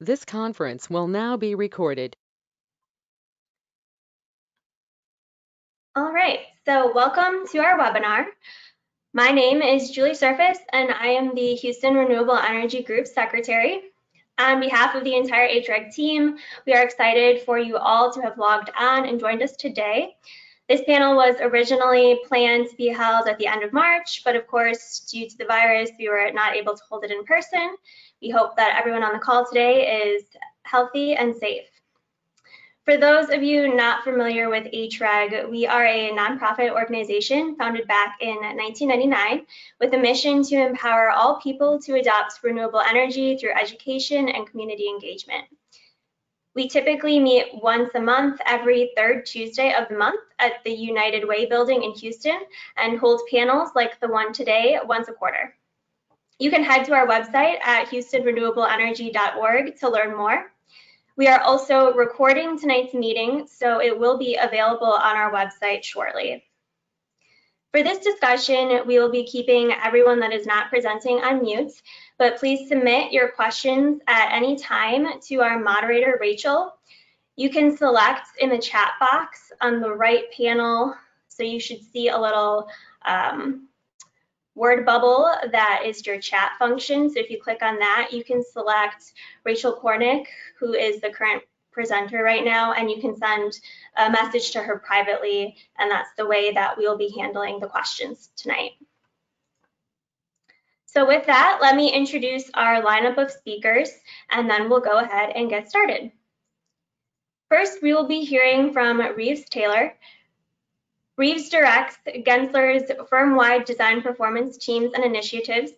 This conference will now be recorded. All right, so welcome to our webinar. My name is Julie Surface, and I am the Houston Renewable Energy Group Secretary. On behalf of the entire HREG team, we are excited for you all to have logged on and joined us today. This panel was originally planned to be held at the end of March, but of course, due to the virus, we were not able to hold it in person. We hope that everyone on the call today is healthy and safe. For those of you not familiar with HREG, we are a nonprofit organization founded back in 1999 with a mission to empower all people to adopt renewable energy through education and community engagement. We typically meet once a month, every third Tuesday of the month at the United Way building in Houston and hold panels like the one today once a quarter. You can head to our website at houstonrenewableenergy.org to learn more. We are also recording tonight's meeting, so it will be available on our website shortly. For this discussion, we will be keeping everyone that is not presenting on mute, but please submit your questions at any time to our moderator, Rachel. You can select in the chat box on the right panel, so you should see a little word bubble that is your chat function. So if you click on that, you can select Rachel Kornick, who is the current presenter right now, and you can send a message to her privately, and that's the way that we'll be handling the questions tonight. So with that, let me introduce our lineup of speakers, and then we'll go ahead and get started. First, we will be hearing from Reeves Taylor. Reeves directs Gensler's firm-wide design performance teams and initiatives.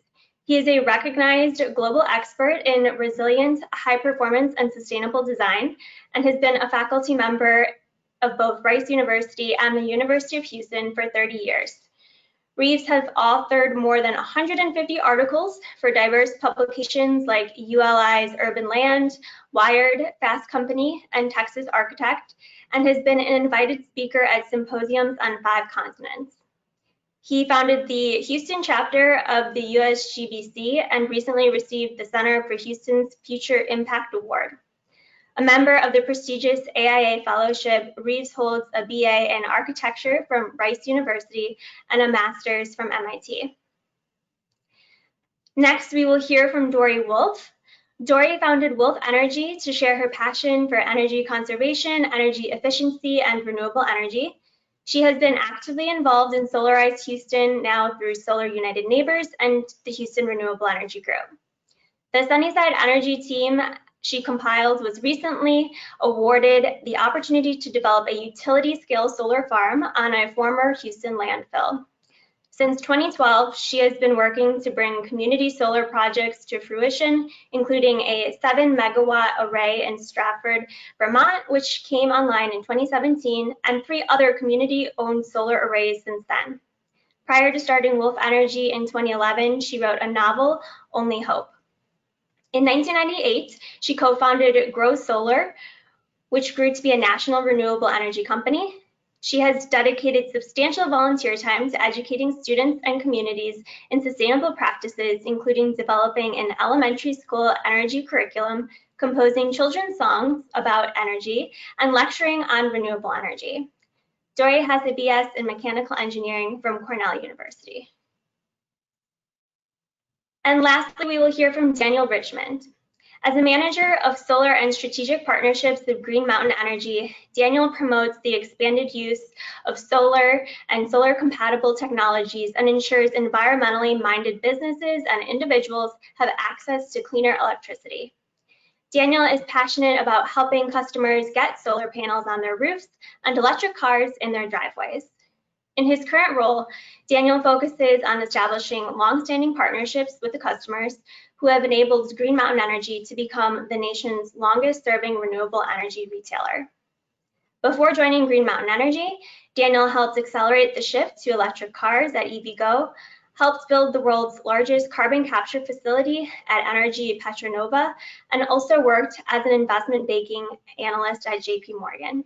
He is a recognized global expert in resilient, high-performance, and sustainable design, and has been a faculty member of both Rice University and the University of Houston for 30 years. Reeves has authored more than 150 articles for diverse publications like ULI's Urban Land, Wired, Fast Company, and Texas Architect, and has been an invited speaker at symposiums on 5 continents. He founded the Houston chapter of the USGBC and recently received the Center for Houston's Future Impact Award. A member of the prestigious AIA Fellowship, Reeves holds a BA in Architecture from Rice University and a Master's from MIT. Next, we will hear from Dory Wolf. Dory founded Wolf Energy to share her passion for energy conservation, energy efficiency, and renewable energy. She has been actively involved in Solarize Houston now through Solar United Neighbors and the Houston Renewable Energy Group. The Sunnyside Energy team she compiled was recently awarded the opportunity to develop a utility-scale solar farm on a former Houston landfill. Since 2012, she has been working to bring community solar projects to fruition, including a 7-megawatt array in Stratford, Vermont, which came online in 2017, and 3 other community-owned solar arrays since then. Prior to starting Wolf Energy in 2011, she wrote a novel, Only Hope. In 1998, she co-founded Grow Solar, which grew to be a national renewable energy company. She has dedicated substantial volunteer time to educating students and communities in sustainable practices, including developing an elementary school energy curriculum, composing children's songs about energy, and lecturing on renewable energy. Dory has a BS in mechanical engineering from Cornell University. And lastly, we will hear from Daniel Richmond. As a manager of solar and strategic partnerships with Green Mountain Energy, Daniel promotes the expanded use of solar and solar-compatible technologies and ensures environmentally minded businesses and individuals have access to cleaner electricity. Daniel is passionate about helping customers get solar panels on their roofs and electric cars in their driveways. In his current role, Daniel focuses on establishing long-standing partnerships with the customers who have enabled Green Mountain Energy to become the nation's longest-serving renewable energy retailer. Before joining Green Mountain Energy, Daniel helped accelerate the shift to electric cars at EVgo, helped build the world's largest carbon capture facility at Energy Petronova, and also worked as an investment banking analyst at JP Morgan.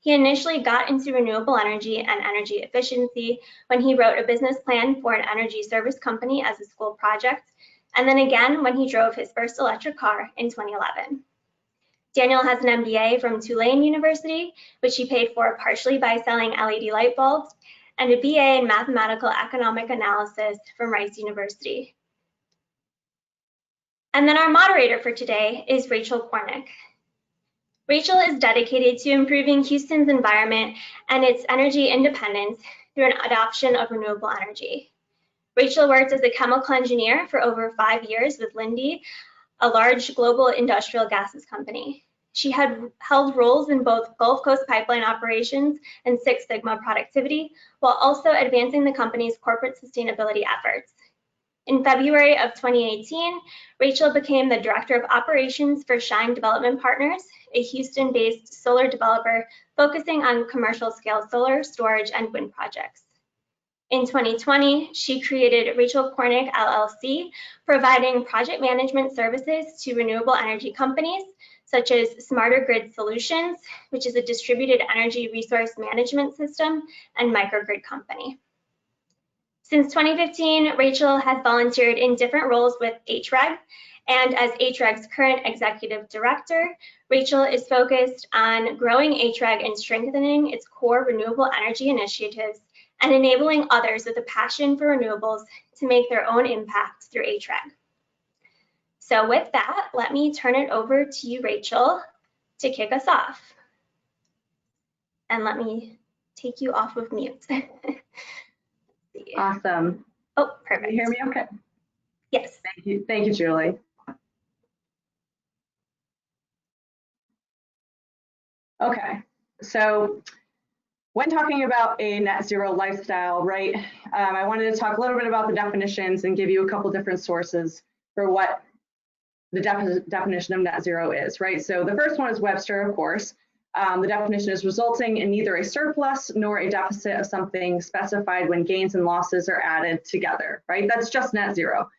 He initially got into renewable energy and energy efficiency when he wrote a business plan for an energy service company as a school project. and then again when he drove his first electric car in 2011. Daniel has an MBA from Tulane University, which he paid for partially by selling LED light bulbs, and a BA in mathematical economic analysis from Rice University. And then our moderator for today is Rachel Kornick. Rachel is dedicated to improving Houston's environment and its energy independence through an adoption of renewable energy. Rachel worked as a chemical engineer for over 5 years with Linde, a large global industrial gases company. She had held roles in both Gulf Coast pipeline operations and Six Sigma productivity, while also advancing the company's corporate sustainability efforts. In February of 2018, Rachel became the Director of Operations for Shine Development Partners, a Houston-based solar developer focusing on commercial-scale solar, storage, and wind projects. In 2020, she created Rachel Kornick LLC, providing project management services to renewable energy companies, such as Smarter Grid Solutions, which is a distributed energy resource management system, and microgrid company. Since 2015, Rachel has volunteered in different roles with HREG, and as HREG's current executive director, Rachel is focused on growing HREG and strengthening its core renewable energy initiatives and enabling others with a passion for renewables to make their own impact through HREG. So with that, let me turn it over to you, Rachel, to kick us off. And let me take you off of mute. Awesome. Oh, perfect. Can you hear me okay? Yes. Thank you, Julie. Okay, so when talking about a net zero lifestyle, right, I wanted to talk a little bit about the definitions and give you a couple different sources for what the definition of net zero is, right? So the first one is Webster, of course. The definition is resulting in neither a surplus nor a deficit of something specified when gains and losses are added together, right? That's just net zero.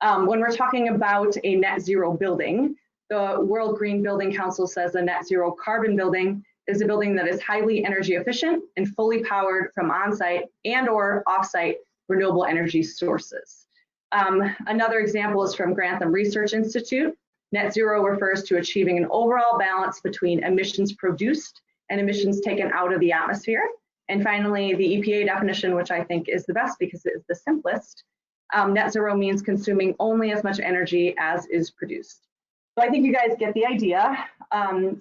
When we're talking about a net zero building, the World Green Building Council says a net zero carbon building is a building that is highly energy efficient and fully powered from on-site and or off-site renewable energy sources. Another example is from Grantham Research Institute. Net zero refers to achieving an overall balance between emissions produced and emissions taken out of the atmosphere. And finally, the EPA definition, which I think is the best because it is the simplest, net zero means consuming only as much energy as is produced. So I think you guys get the idea.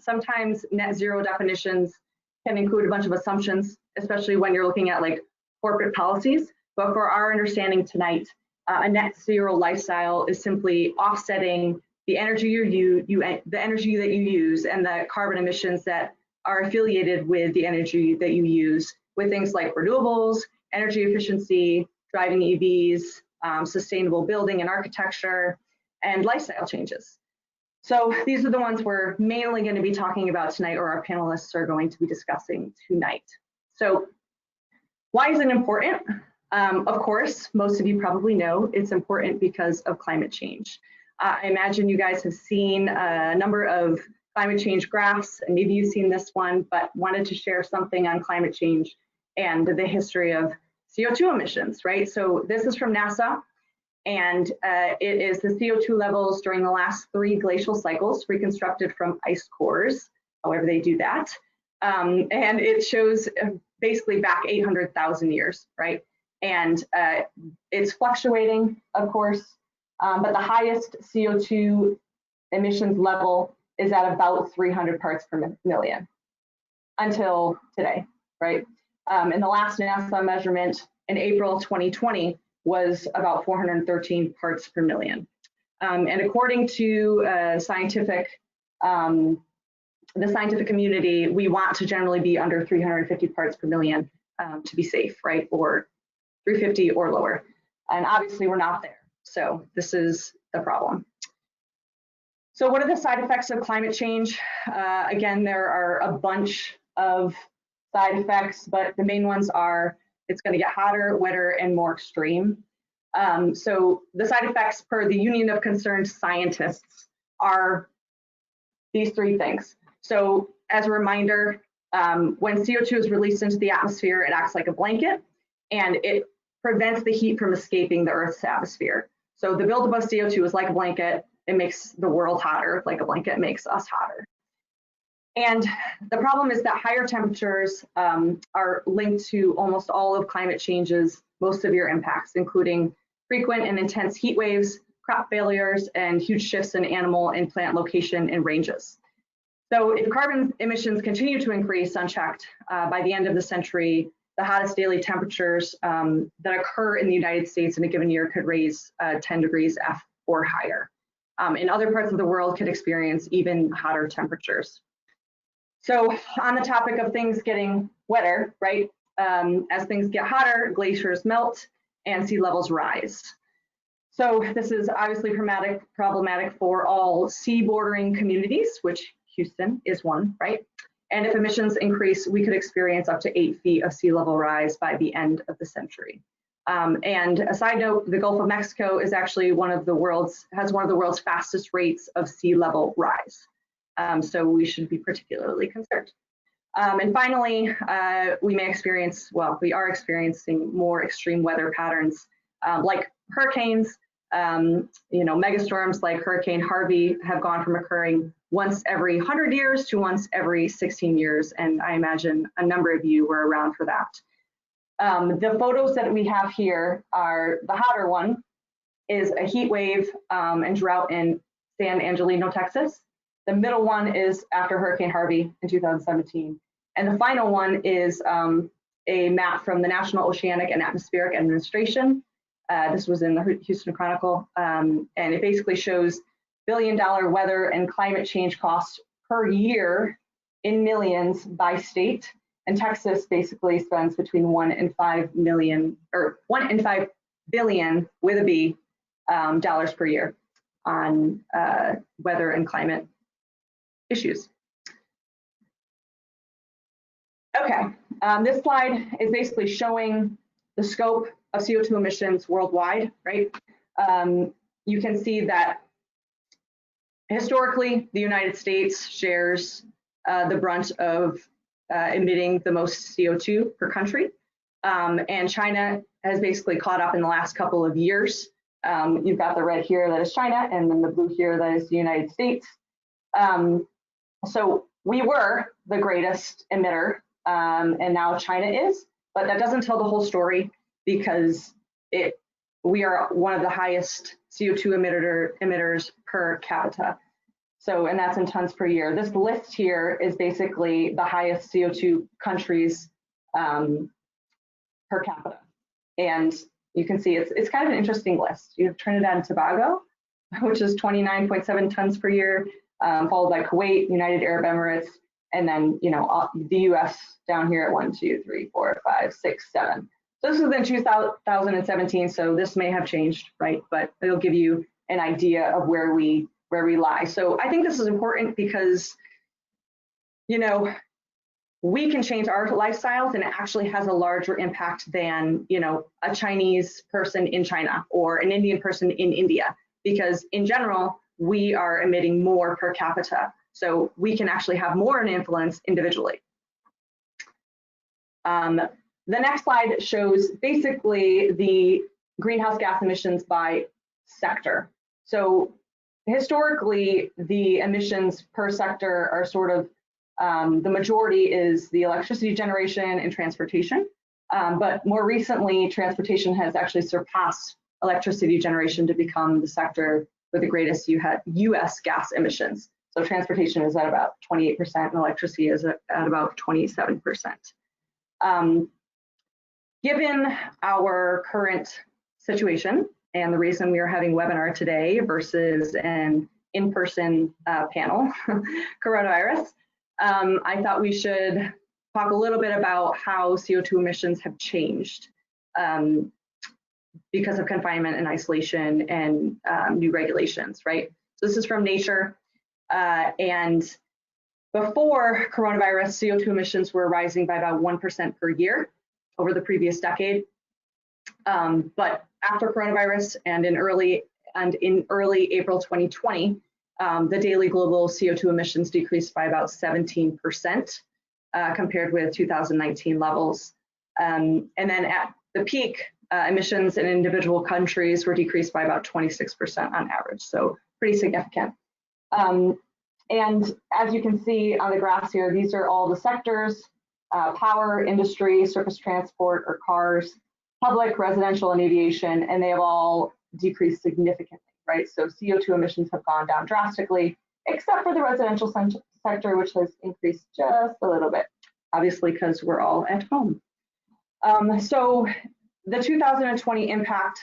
Sometimes net zero definitions can include a bunch of assumptions, especially when you're looking at like corporate policies. But for our understanding tonight, a net zero lifestyle is simply offsetting the energy the energy that you use and the carbon emissions that are affiliated with the energy that you use with things like renewables, energy efficiency, driving EVs, sustainable building and architecture, and lifestyle changes. So these are the ones we're mainly going to be talking about tonight, or our panelists are going to be discussing tonight. So why is it important? Of course, most of you probably know it's important because of climate change. I imagine you guys have seen a number of climate change graphs, and maybe you've seen this one, but wanted to share something on climate change and the history of CO2 emissions, right? So this is from NASA, and it is the CO2 levels during the last 3 glacial cycles reconstructed from ice cores, however they do that. And it shows basically back 800,000 years, right? And it's fluctuating, of course, but the highest CO2 emissions level is at about 300 parts per million until today, right? And the last NASA measurement in April 2020 was about 413 parts per million. And according to the scientific community, we want to generally be under 350 parts per million to be safe, right? Or 350 or lower. And obviously we're not there. So this is the problem. So what are the side effects of climate change? Again, there are a bunch of side effects, but the main ones are it's going to get hotter, wetter, and more extreme. So the side effects per the Union of Concerned Scientists are these 3 things. So as a reminder, when CO2 is released into the atmosphere, it acts like a blanket and it prevents the heat from escaping the Earth's atmosphere. So the buildup of CO2 is like a blanket. It makes the world hotter, like a blanket makes us hotter. And the problem is that higher temperatures are linked to almost all of climate change's most severe impacts, including frequent and intense heat waves, crop failures, and huge shifts in animal and plant location and ranges. So if carbon emissions continue to increase unchecked, by the end of the century, the hottest daily temperatures that occur in the United States in a given year could raise 10 degrees F or higher. In other parts of the world could experience even hotter temperatures. So on the topic of things getting wetter, right? As things get hotter, glaciers melt and sea levels rise. So this is obviously problematic for all sea bordering communities, which Houston is one, right? And if emissions increase, we could experience up to 8 feet of sea level rise by the end of the century. And a side note, the Gulf of Mexico is actually has one of the world's fastest rates of sea level rise. So we should be particularly concerned. And finally, we are experiencing more extreme weather patterns like hurricanes. Megastorms like Hurricane Harvey have gone from occurring once every 100 years to once every 16 years. And I imagine a number of you were around for that. The photos that we have here are, the hotter one is a heat wave and drought in San Angelino, Texas. The middle one is after Hurricane Harvey in 2017. And the final one is a map from the National Oceanic and Atmospheric Administration. This was in the Houston Chronicle, and it basically shows billion-dollar weather and climate change costs per year in millions by state. And Texas basically spends between 1 and 5 million, or 1 and 5 billion with a B dollars per year on weather and climate issues. Okay, this slide is basically showing the scope of CO2 emissions worldwide, right? You can see that historically, the United States shares the brunt of emitting the most CO2 per country. And China has basically caught up in the last couple of years. You've got the red here that is China, and then the blue here that is the United States. So we were the greatest emitter, and now China is, but that doesn't tell the whole story, because we are one of the highest CO2 emitters per capita. So, and that's in tons per year. This list here is basically the highest CO2 countries per capita. And you can see it's kind of an interesting list. You have Trinidad and Tobago, which is 29.7 tons per year, followed by Kuwait, United Arab Emirates, and then, the US down here at 1, 2, 3, 4, 5, 6, 7. So this is in 2017, so this may have changed, right? But it'll give you an idea of where we lie. So I think this is important because, we can change our lifestyles, and it actually has a larger impact than, a Chinese person in China or an Indian person in India, because in general, we are emitting more per capita. So we can actually have more of an influence individually. The next slide shows basically the greenhouse gas emissions by sector. So historically, the emissions per sector are sort of, the majority is the electricity generation and transportation. But more recently, transportation has actually surpassed electricity generation to become the sector with the greatest US gas emissions. So transportation is at about 28% and electricity is at about 27%. Given our current situation and the reason we are having a webinar today versus an in-person panel, coronavirus, I thought we should talk a little bit about how CO2 emissions have changed because of confinement and isolation and new regulations, right? So this is from Nature, and before coronavirus, CO2 emissions were rising by about 1% per year over the previous decade. But after coronavirus and in early April 2020, the daily global CO2 emissions decreased by about 17% compared with 2019 levels. And then at the peak, emissions in individual countries were decreased by about 26% on average, so pretty significant. And as you can see on the graphs here, these are all the sectors: power, industry, surface transport or cars, public, residential, and aviation, and they have all decreased significantly, right? So CO2 emissions have gone down drastically, except for the residential sector, which has increased just a little bit, obviously because we're all at home. So the 2020 impact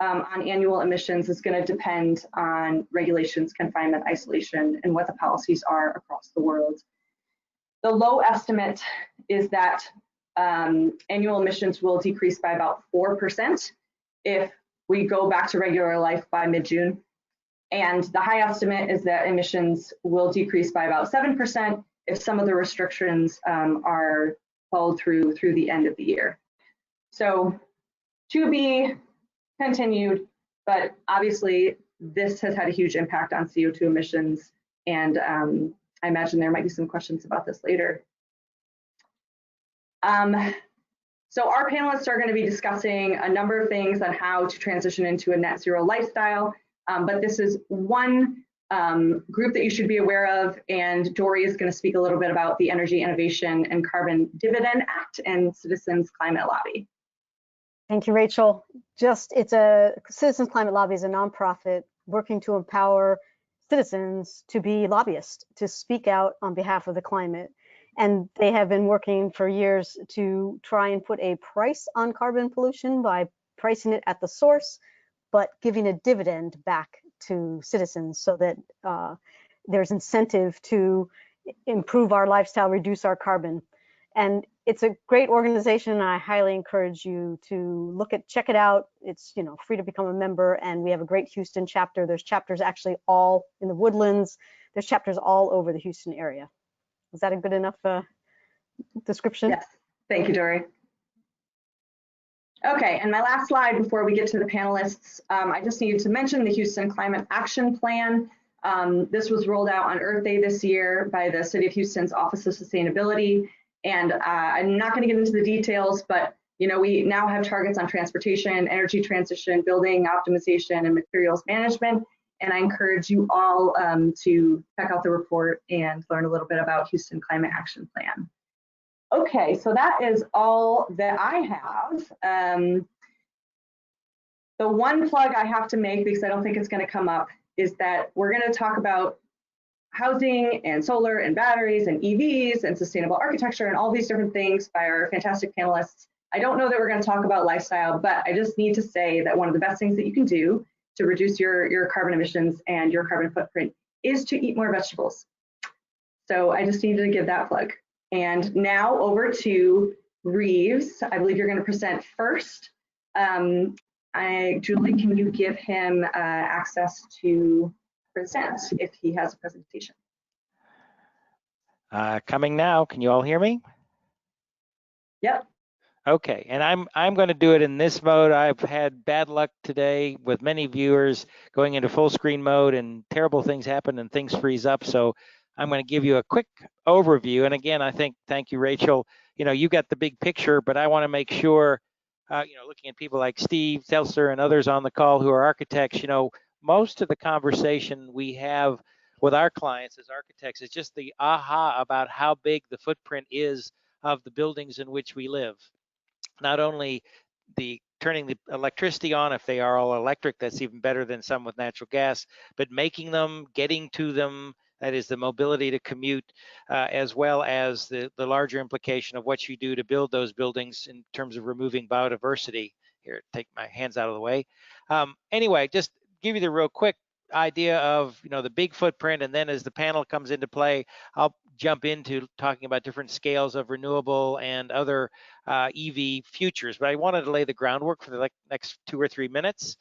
on annual emissions is going to depend on regulations, confinement, isolation, and what the policies are across the world. The low estimate is that annual emissions will decrease by about 4% if we go back to regular life by mid-June. And the high estimate is that emissions will decrease by about 7% if some of the restrictions are followed through the end of the year. So to be continued, but obviously this has had a huge impact on CO2 emissions, and I imagine there might be some questions about this later. So our panelists are going to be discussing a number of things on how to transition into a net zero lifestyle, but this is one group that you should be aware of, and Dory is going to speak a little bit about the Energy Innovation and Carbon Dividend Act and Citizens Climate Lobby. Thank you, Rachel. Citizens Climate Lobby is a nonprofit working to empower citizens to be lobbyists, to speak out on behalf of the climate. And they have been working for years to try and put a price on carbon pollution by pricing it at the source, but giving a dividend back to citizens so that there's incentive to improve our lifestyle, reduce our carbon. And it's a great organization, and I highly encourage you to check it out. It's free to become a member, and we have a great Houston chapter. There's chapters actually all in the Woodlands. There's chapters all over the Houston area. Is that a good enough description? Yes, thank you, Dory. Okay, and my last slide before we get to the panelists, I just needed to mention the Houston Climate Action Plan. This was rolled out on Earth Day this year by the City of Houston's Office of Sustainability. And I'm not going to get into the details, but we now have targets on transportation, energy transition, building optimization, and materials management. And I encourage you all to check out the report and learn a little bit about Houston Climate Action Plan. Okay, so that is all that I have. The one plug I have to make, because I don't think it's going to come up, is that we're going to talk about housing and solar and batteries and EVs and sustainable architecture and all these different things by our fantastic panelists. I don't know that we're going to talk about lifestyle, but I just need to say that one of the best things that you can do to reduce your carbon emissions and your carbon footprint is to eat more vegetables. So I just needed to give that plug. And now over to Reeves. I believe you're going to present first. Julie, can you give him access to present if he has a presentation? Coming now. Can you all hear me? Yep. Okay, and I'm going to do it in this mode. I've had bad luck today with many viewers going into full screen mode, and terrible things happen and things freeze up. So I'm going to give you a quick overview. And again, thank you, Rachel. You got the big picture, but I want to make sure, looking at people like Steve Telsler and others on the call who are architects, most of the conversation we have with our clients as architects is just the aha about how big the footprint is of the buildings in which we live. Not only the turning the electricity on, if they are all electric, that's even better than some with natural gas, but making them, getting to them, that is the mobility to commute, as well as the larger implication of what you do to build those buildings in terms of removing biodiversity. Here, take my hands out of the way. Anyway, just give you the real quick idea of the big footprint, and then as the panel comes into play, I'll jump into talking about different scales of renewable and other EV futures. But I wanted to lay the groundwork for the next 2 or 3 minutes.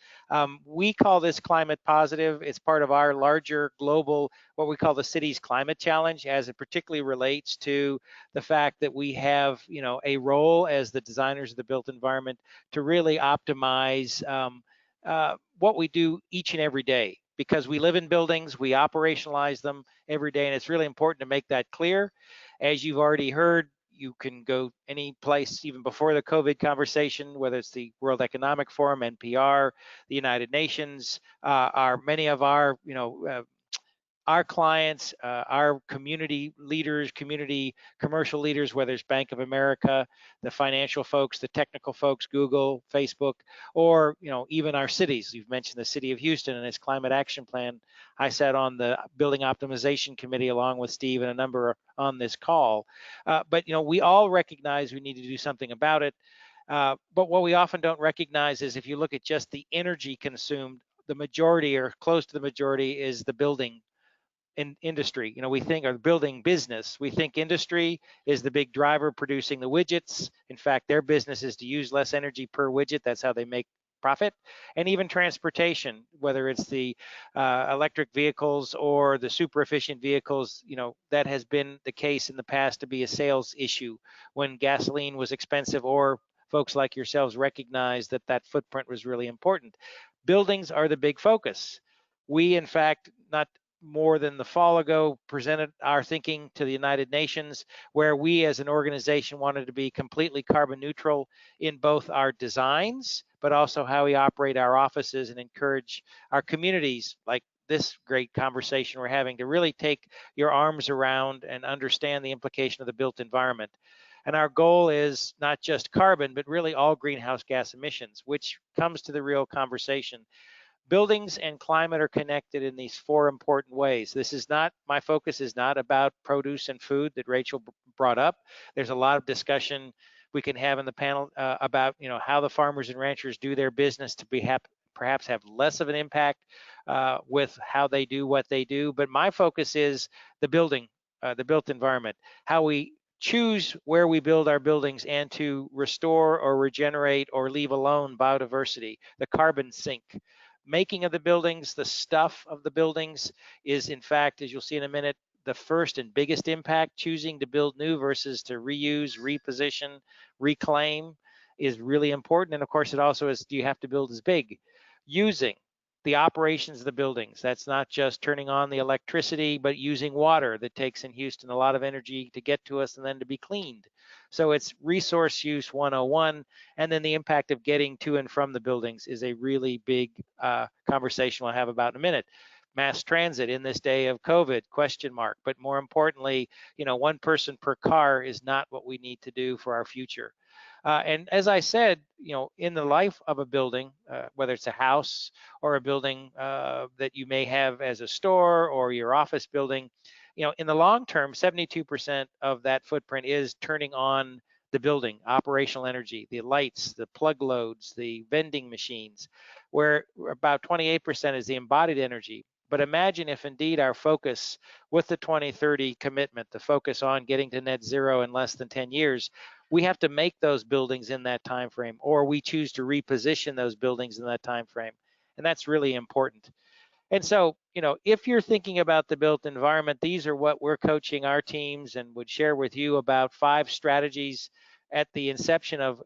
We call this climate positive. It's part of our larger global, what we call the city's climate challenge, as it particularly relates to the fact that we have a role as the designers of the built environment to really optimize what we do each and every day, because we live in buildings, we operationalize them every day, and it's really important to make that clear. As you've already heard, you can go any place even before the COVID conversation, whether it's the World Economic Forum, NPR, the United Nations, many of our, our clients, our community leaders, community commercial leaders, whether it's Bank of America, the financial folks, the technical folks, Google, Facebook, or even our cities. You've mentioned the city of Houston and its climate action plan. I sat on the building optimization committee along with Steve and a number on this call. But we all recognize we need to do something about it. But what we often don't recognize is if you look at just the energy consumed, the majority or close to the majority is the building in industry. We think, or building business, we think industry is the big driver producing the widgets. In fact, their business is to use less energy per widget. That's how they make profit. And even transportation, whether it's the electric vehicles or the super efficient vehicles, that has been the case in the past to be a sales issue when gasoline was expensive, or folks like yourselves recognize that that footprint was really important. Buildings are the big focus. We, in fact, not more than the fall ago, presented our thinking to the United Nations, where we as an organization wanted to be completely carbon neutral in both our designs, but also how we operate our offices and encourage our communities, like this great conversation we're having, to really take your arms around and understand the implication of the built environment. And our goal is not just carbon, but really all greenhouse gas emissions, which comes to the real conversation. Buildings and climate are connected in these four important ways. This is not, my focus is not about produce and food that Rachel brought up. There's a lot of discussion we can have in the panel about how the farmers and ranchers do their business to perhaps have less of an impact with how they do what they do. But my focus is the built environment, how we choose where we build our buildings and to restore or regenerate or leave alone biodiversity, the carbon sink. Making of the buildings, the stuff of the buildings is, in fact, as you'll see in a minute, the first and biggest impact. Choosing to build new versus to reuse, reposition, reclaim is really important. And of course, it also is, do you have to build as big? Using the operations of the buildings. That's not just turning on the electricity, but using water that takes in Houston a lot of energy to get to us and then to be cleaned. So it's resource use 101. And then the impact of getting to and from the buildings is a really big conversation we'll have about in a minute. Mass transit in this day of COVID, question mark. But more importantly, one person per car is not what we need to do for our future. And as I said, in the life of a building, whether it's a house or a building that you may have as a store or your office building, in the long term, 72% of that footprint is turning on the building, operational energy, the lights, the plug loads, the vending machines, where about 28% is the embodied energy. But imagine if indeed our focus with the 2030 commitment, the focus on getting to net zero in less than 10 years, we have to make those buildings in that time frame, or we choose to reposition those buildings in that time frame. And that's really important. And so, if you're thinking about the built environment, these are what we're coaching our teams and would share with you about 5 strategies at the inception of,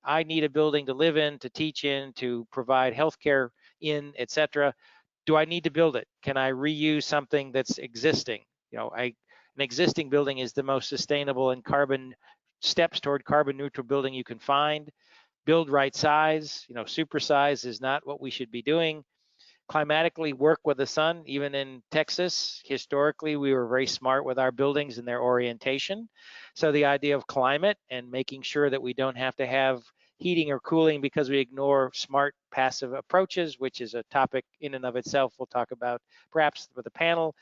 I need a building to live in, to teach in, to provide healthcare in, etc. Do I need to build it? Can I reuse something that's existing? An existing building is the most sustainable and steps toward carbon neutral building you can find. Build right size, super size is not what we should be doing. Climatically work with the sun. Even in Texas, historically, we were very smart with our buildings and their orientation. So the idea of climate and making sure that we don't have to have heating or cooling because we ignore smart passive approaches, which is a topic in and of itself we'll talk about perhaps with the panel.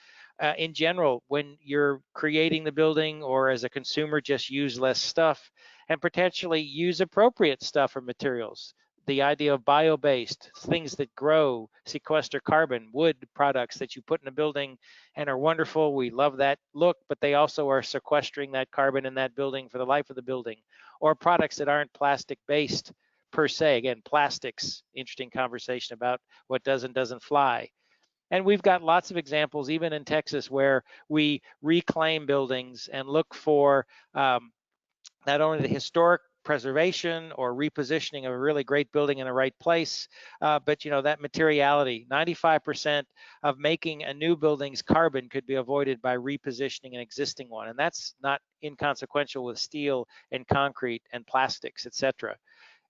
In general, when you're creating the building or as a consumer, just use less stuff and potentially use appropriate stuff or materials. The idea of bio-based, things that grow, sequester carbon, wood products that you put in a building and are wonderful. We love that look, but they also are sequestering that carbon in that building for the life of the building. Or products that aren't plastic-based per se. Again, plastics, interesting conversation about what does and doesn't fly. And we've got lots of examples, even in Texas, where we reclaim buildings and look for not only the historic preservation or repositioning of a really great building in the right place. But that materiality, 95% of making a new building's carbon could be avoided by repositioning an existing one. And that's not inconsequential with steel and concrete and plastics, etc.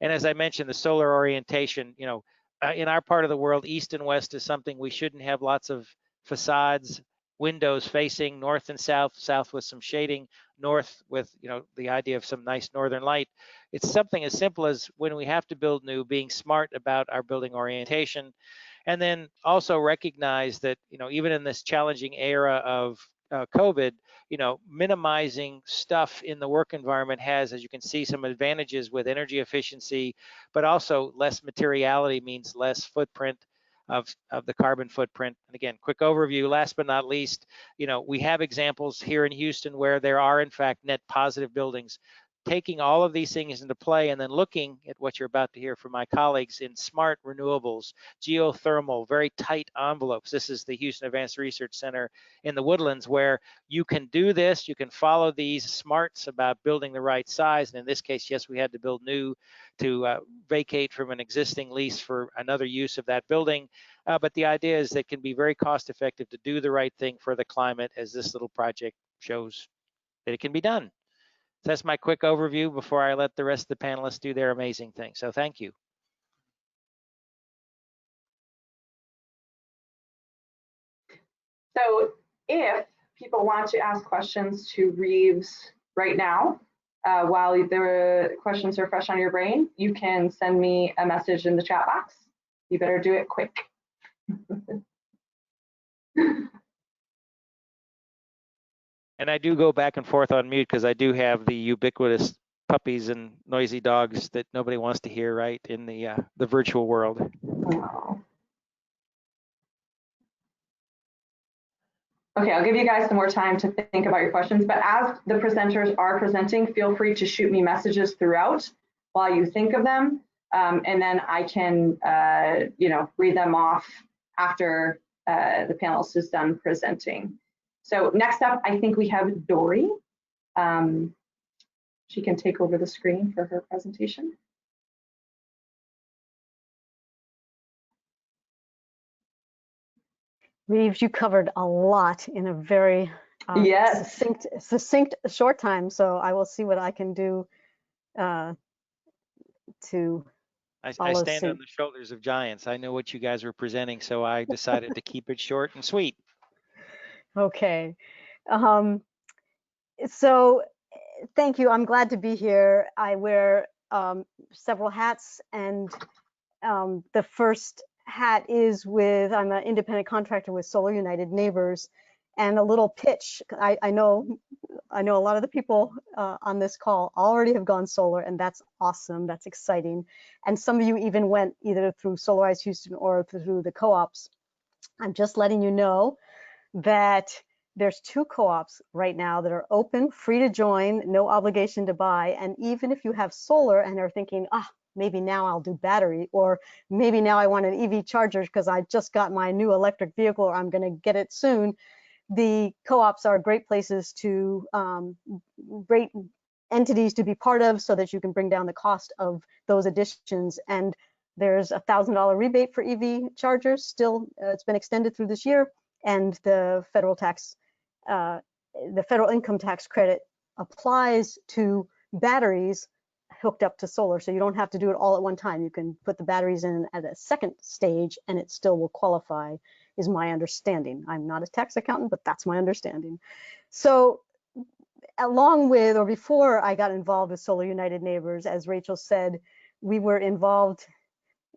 And as I mentioned, the solar orientation, in our part of the world, east and west is something we shouldn't have lots of facades, windows facing north and south, south with some shading, north with, the idea of some nice northern light. It's something as simple as when we have to build new, being smart about our building orientation. And then also recognize that, even in this challenging era of COVID, minimizing stuff in the work environment has, as you can see, some advantages with energy efficiency, but also less materiality means less footprint of the carbon footprint. And again, quick overview, last but not least, we have examples here in Houston where there are in fact net positive buildings. Taking all of these things into play and then looking at what you're about to hear from my colleagues in smart renewables, geothermal, very tight envelopes. This is the Houston Advanced Research Center in the Woodlands, where you can do this, you can follow these smarts about building the right size. And in this case, yes, we had to build new to vacate from an existing lease for another use of that building. But the idea is that it can be very cost effective to do the right thing for the climate, as this little project shows that it can be done. So that's my quick overview before I let the rest of the panelists do their amazing thing. So thank you. So if people want to ask questions to Reeves right now, while the questions are fresh on your brain, you can send me a message in the chat box. You better do it quick. And I do go back and forth on mute because I do have the ubiquitous puppies and noisy dogs that nobody wants to hear, right, in the virtual world. Oh. Okay, I'll give you guys some more time to think about your questions, but as the presenters are presenting, feel free to shoot me messages throughout while you think of them, and then I can, read them off after the panelist is done presenting. So next up, I think we have Dory. She can take over the screen for her presentation. Reeves, you covered a lot in a very Yes. succinct short time, so I will see what I can do to I follow stand suit. on the shoulders of giants. I know what you guys were presenting, so I decided to keep it short and sweet. Okay. So thank you. I'm glad to be here. I wear several hats, and the first hat is I'm an independent contractor with Solar United Neighbors. And a little pitch, I know a lot of the people on this call already have gone solar, and that's awesome, that's exciting. And some of you even went either through Solarize Houston or through the co-ops. I'm just letting you know that there's 2 co-ops right now that are open, free to join, no obligation to buy. And even if you have solar and are thinking, maybe now I'll do battery, or maybe now I want an EV charger because I just got my new electric vehicle or I'm going to get it soon, the co-ops are great places to, great entities to be part of so that you can bring down the cost of those additions. And there's a $1,000 rebate for EV chargers still, it's been extended through this year, and the federal income tax credit applies to batteries hooked up to solar, so you don't have to do it all at one time. You can put the batteries in at a second stage and it still will qualify, is my understanding. I'm not a tax accountant, but that's my understanding. So along with, or before I got involved with Solar United Neighbors, as Rachel said, we were involved,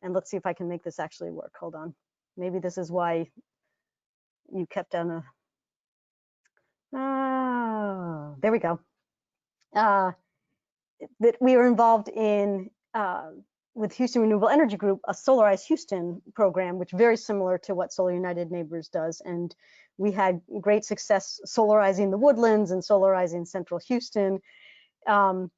and let's see if I can make this actually work. Hold on. Maybe this is why you kept on there we go. That we were involved in with Houston Renewable Energy Group, a Solarize Houston program, which is very similar to what Solar United Neighbors does. And we had great success solarizing the Woodlands and solarizing Central Houston. And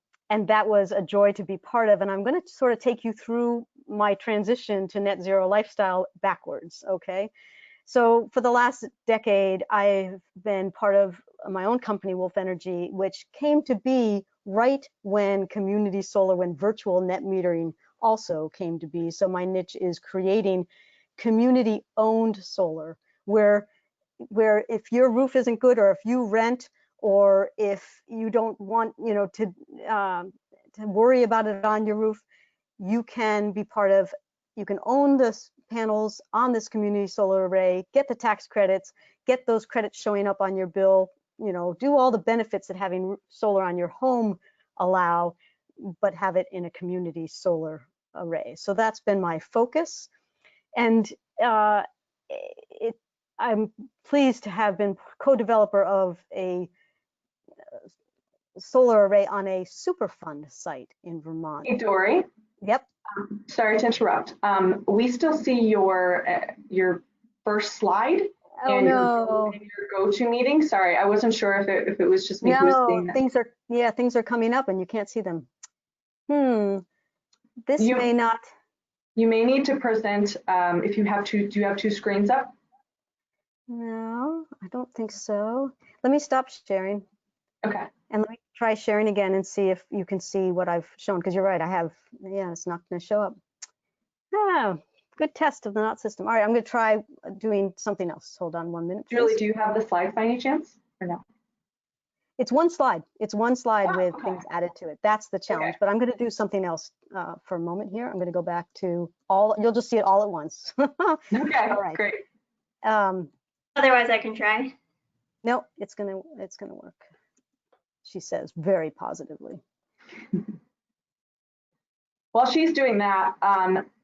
that was a joy to be part of. And I'm going to sort of take you through my transition to Netzero Lifestyle backwards, okay? So for the last decade, I've been part of my own company, Wolf Energy, which came to be right when community solar, when virtual net metering also came to be. So my niche is creating community-owned solar, where if your roof isn't good, or if you rent, or if you don't want, to worry about it on your roof, you can be part of, you can own the panels on this community solar array, get the tax credits, get those credits showing up on your bill, do all the benefits that having solar on your home allow, but have it in a community solar array. So that's been my focus. And I'm pleased to have been co-developer of a solar array on a Superfund site in Vermont. Hey, Dory. Yep. Sorry to interrupt. We still see your first slide Oh, and no. your go-to meeting. Sorry, I wasn't sure if it was just me who was seeing that. Things are coming up and you can't see them. This may not. You may need to present if you have two. Do you have two screens up? No, I don't think so. Let me stop sharing. Okay. And let me try sharing again and see if you can see what I've shown, because you're right, it's not going to show up. Good test of the NOT system. All right, I'm going to try doing something else. Hold on 1 minute, please. Julie, do you have the slide by any chance or no? It's one slide. It's one slide with things added to it. That's the challenge. But I'm going to do something else for a moment here. I'm going to go back to all. You'll just see it all at once. Okay, all right. Great. Otherwise, I can try. No, it's gonna work. She says very positively. While she's doing that,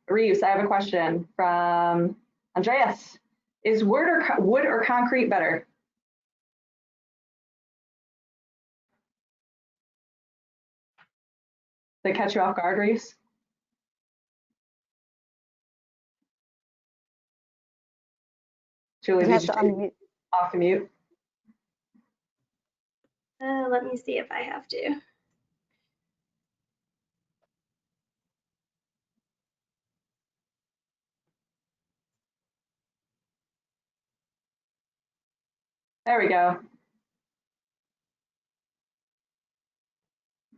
Reeves, I have a question from Andreas. Is wood or concrete better? Did I catch you off guard, Reeves? Julie, did you take off mute? Let me see if I have to. There we go.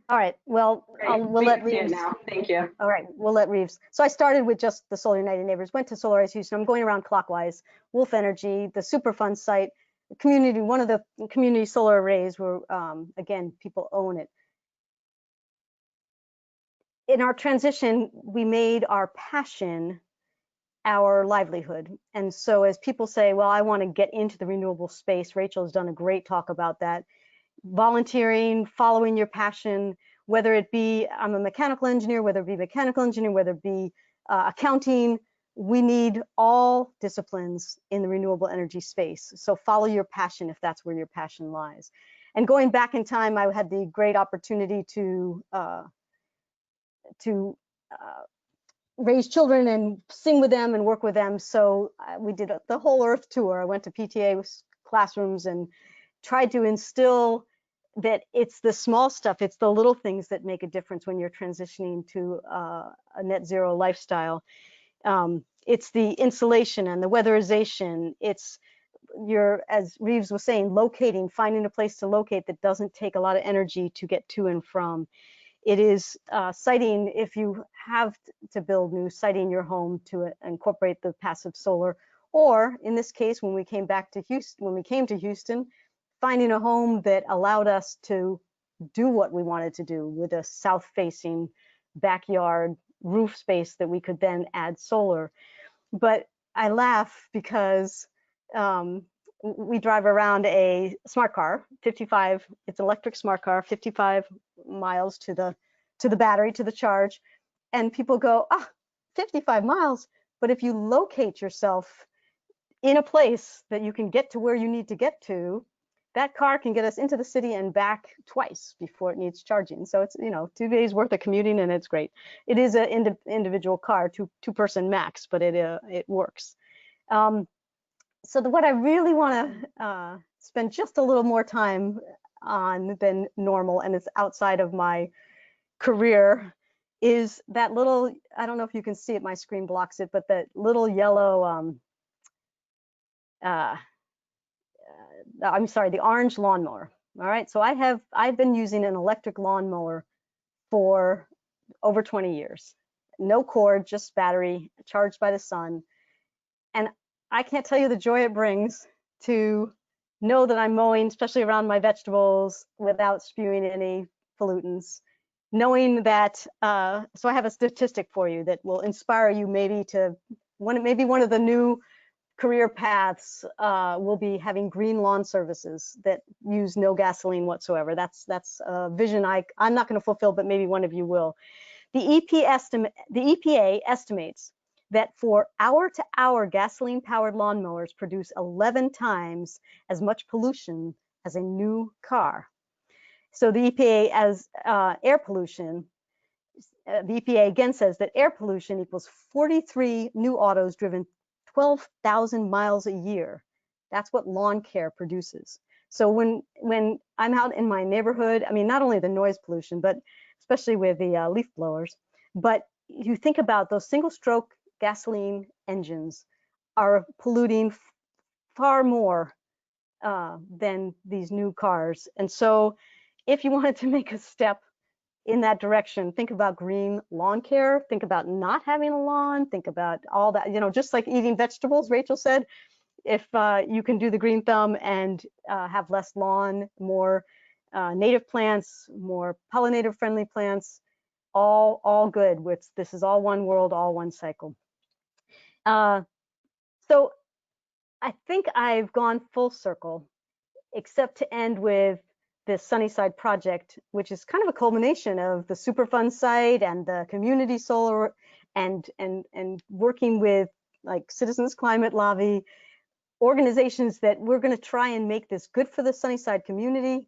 All right, well, we'll let Reeves. Now. Thank you. All right, we'll let Reeves. So I started with just the Solar United Neighbors, went to Solarize Houston. I'm going around clockwise. Wolf Energy, the Superfund site, community, one of the community solar arrays where, again, people own it. In our transition, we made our passion our livelihood. And so as people say, well, I want to get into the renewable space, Rachel has done a great talk about that. Volunteering, following your passion, whether it be, I'm a mechanical engineer, whether it be mechanical engineering, whether it be accounting, we need all disciplines in the renewable energy space. So follow your passion if that's where your passion lies. And going back in time, I had the great opportunity to raise children and sing with them and work with them. So we did the whole Earth tour. I went to PTA classrooms and tried to instill that it's the small stuff, it's the little things that make a difference when you're transitioning to a net zero lifestyle. It's the insulation and the weatherization. It's as Reeves was saying, finding a place to locate that doesn't take a lot of energy to get to and from. It is siting, if you have to build new, siting your home to incorporate the passive solar, or in this case, when we came to Houston, finding a home that allowed us to do what we wanted to do with a south-facing backyard roof space that we could then add solar. But I laugh because we drive around a smart car, 55, it's an electric smart car, 55 miles to the battery, to the charge. And people go, 55 miles. But if you locate yourself in a place that you can get to where you need to get to, that car can get us into the city and back twice before it needs charging. So it's, 2 days worth of commuting and it's great. It is an individual car, two-person max, but it works. So what I really want to spend just a little more time on than normal, and it's outside of my career, is that little, I don't know if you can see it, my screen blocks it, but that little yellow, I'm sorry, the orange lawnmower. All right, so I've been using an electric lawnmower for over 20 years. No cord, just battery, charged by the sun. And I can't tell you the joy it brings to know that I'm mowing, especially around my vegetables, without spewing any pollutants. Knowing that, so I have a statistic for you that will inspire you maybe to, maybe one of the new career paths will be having green lawn services that use no gasoline whatsoever. That's a vision I'm not going to fulfill, but maybe one of you will. The EPA estimates that for hour-to-hour gasoline-powered lawnmowers produce 11 times as much pollution as a new car. So the EPA as air pollution, the EPA again says that air pollution equals 43 new autos driven 12,000 miles a year. That's what lawn care produces. So when I'm out in my neighborhood, I mean, not only the noise pollution, but especially with the leaf blowers, but you think about those single stroke gasoline engines are polluting far more than these new cars. And so if you wanted to make a step in that direction, think about green lawn care, think about not having a lawn, think about all that, just like eating vegetables, Rachel said, if you can do the green thumb and have less lawn, more native plants, more pollinator friendly plants, all good. This is all one world, all one cycle. So I think I've gone full circle, except to end with this Sunnyside project, which is kind of a culmination of the Superfund site and the community solar and working with like Citizens Climate Lobby, organizations that we're going to try and make this good for the Sunnyside community,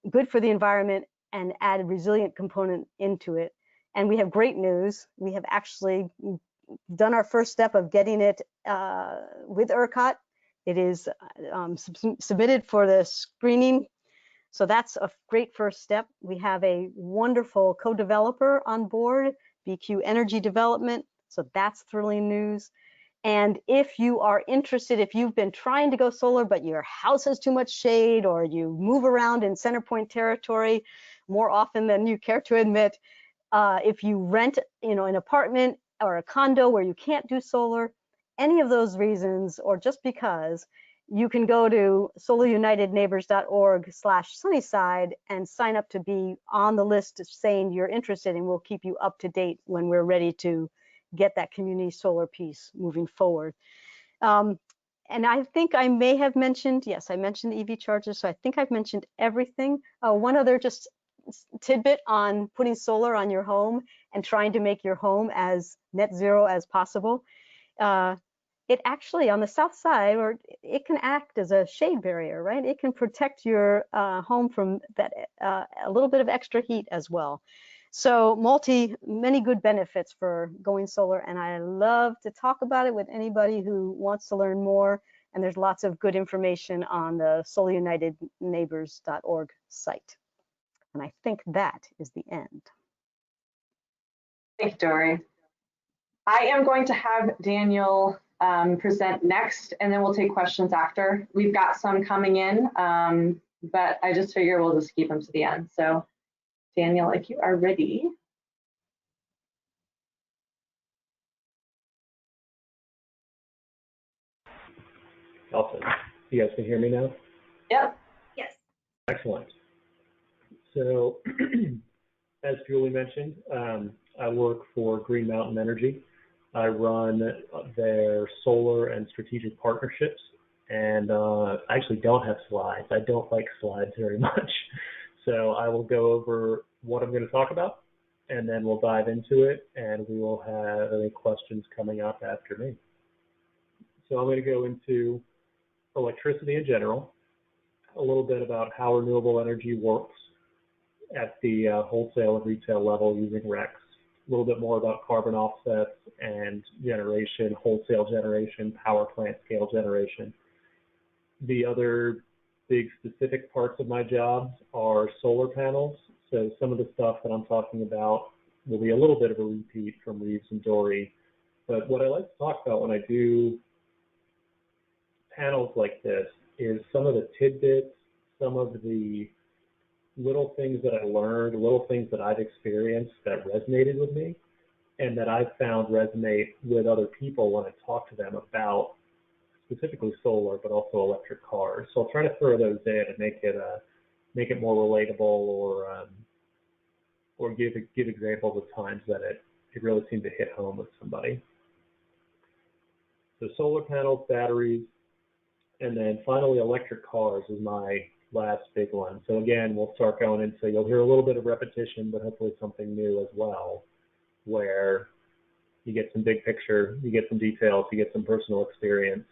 good for the environment, and add a resilient component into it. And we have great news. We have actually done our first step of getting it with ERCOT. It is submitted for the screening. So that's a great first step. We have a wonderful co-developer on board, BQ Energy Development. So that's thrilling news. And if you are interested, if you've been trying to go solar, but your house has too much shade, or you move around in center point territory more often than you care to admit, if you rent, an apartment or a condo where you can't do solar, any of those reasons, or just because, you can go to solarunitedneighbors.org/Sunnyside and sign up to be on the list saying you're interested, and we'll keep you up to date when we're ready to get that community solar piece moving forward. And I think I may have mentioned, yes, I mentioned the EV chargers, so I think I've mentioned everything. One other just tidbit on putting solar on your home and trying to make your home as net zero as possible. It actually, on the south side, or it can act as a shade barrier, right? It can protect your home from that a little bit of extra heat as well. So many good benefits for going solar, and I love to talk about it with anybody who wants to learn more. And there's lots of good information on the solarunitedneighbors.org site. And I think that is the end. Thanks, Dory. I am going to have Daniel present next, and then we'll take questions after. We've got some coming in, but I just figure we'll just keep them to the end. So Daniel, if you are ready. Awesome. You guys can hear me now? Yep. Yes. Excellent. So as Julie mentioned, I work for Green Mountain Energy. I run their solar and strategic partnerships, and I actually don't have slides. I don't like slides very much. So I will go over what I'm going to talk about, and then we'll dive into it, and we will have any questions coming up after me. So I'm going to go into electricity in general, a little bit about how renewable energy works at the wholesale and retail level using RECs, a little bit more about carbon offsets and generation, wholesale generation, power plant scale generation. The other big specific parts of my job are solar panels. So some of the stuff that I'm talking about will be a little bit of a repeat from Reeves and Dory. But what I like to talk about when I do panels like this is some of the tidbits, some of the little things that I learned, little things that I've experienced that resonated with me, and that I've found resonate with other people when I talk to them about specifically solar, but also electric cars. So I'll try to throw those in and make it more relatable, or give examples of times that it really seemed to hit home with somebody. So solar panels, batteries, and then finally electric cars is my last big one. So again, we'll start going into, you'll hear a little bit of repetition, but hopefully something new as well, where you get some big picture, you get some details, you get some personal experience.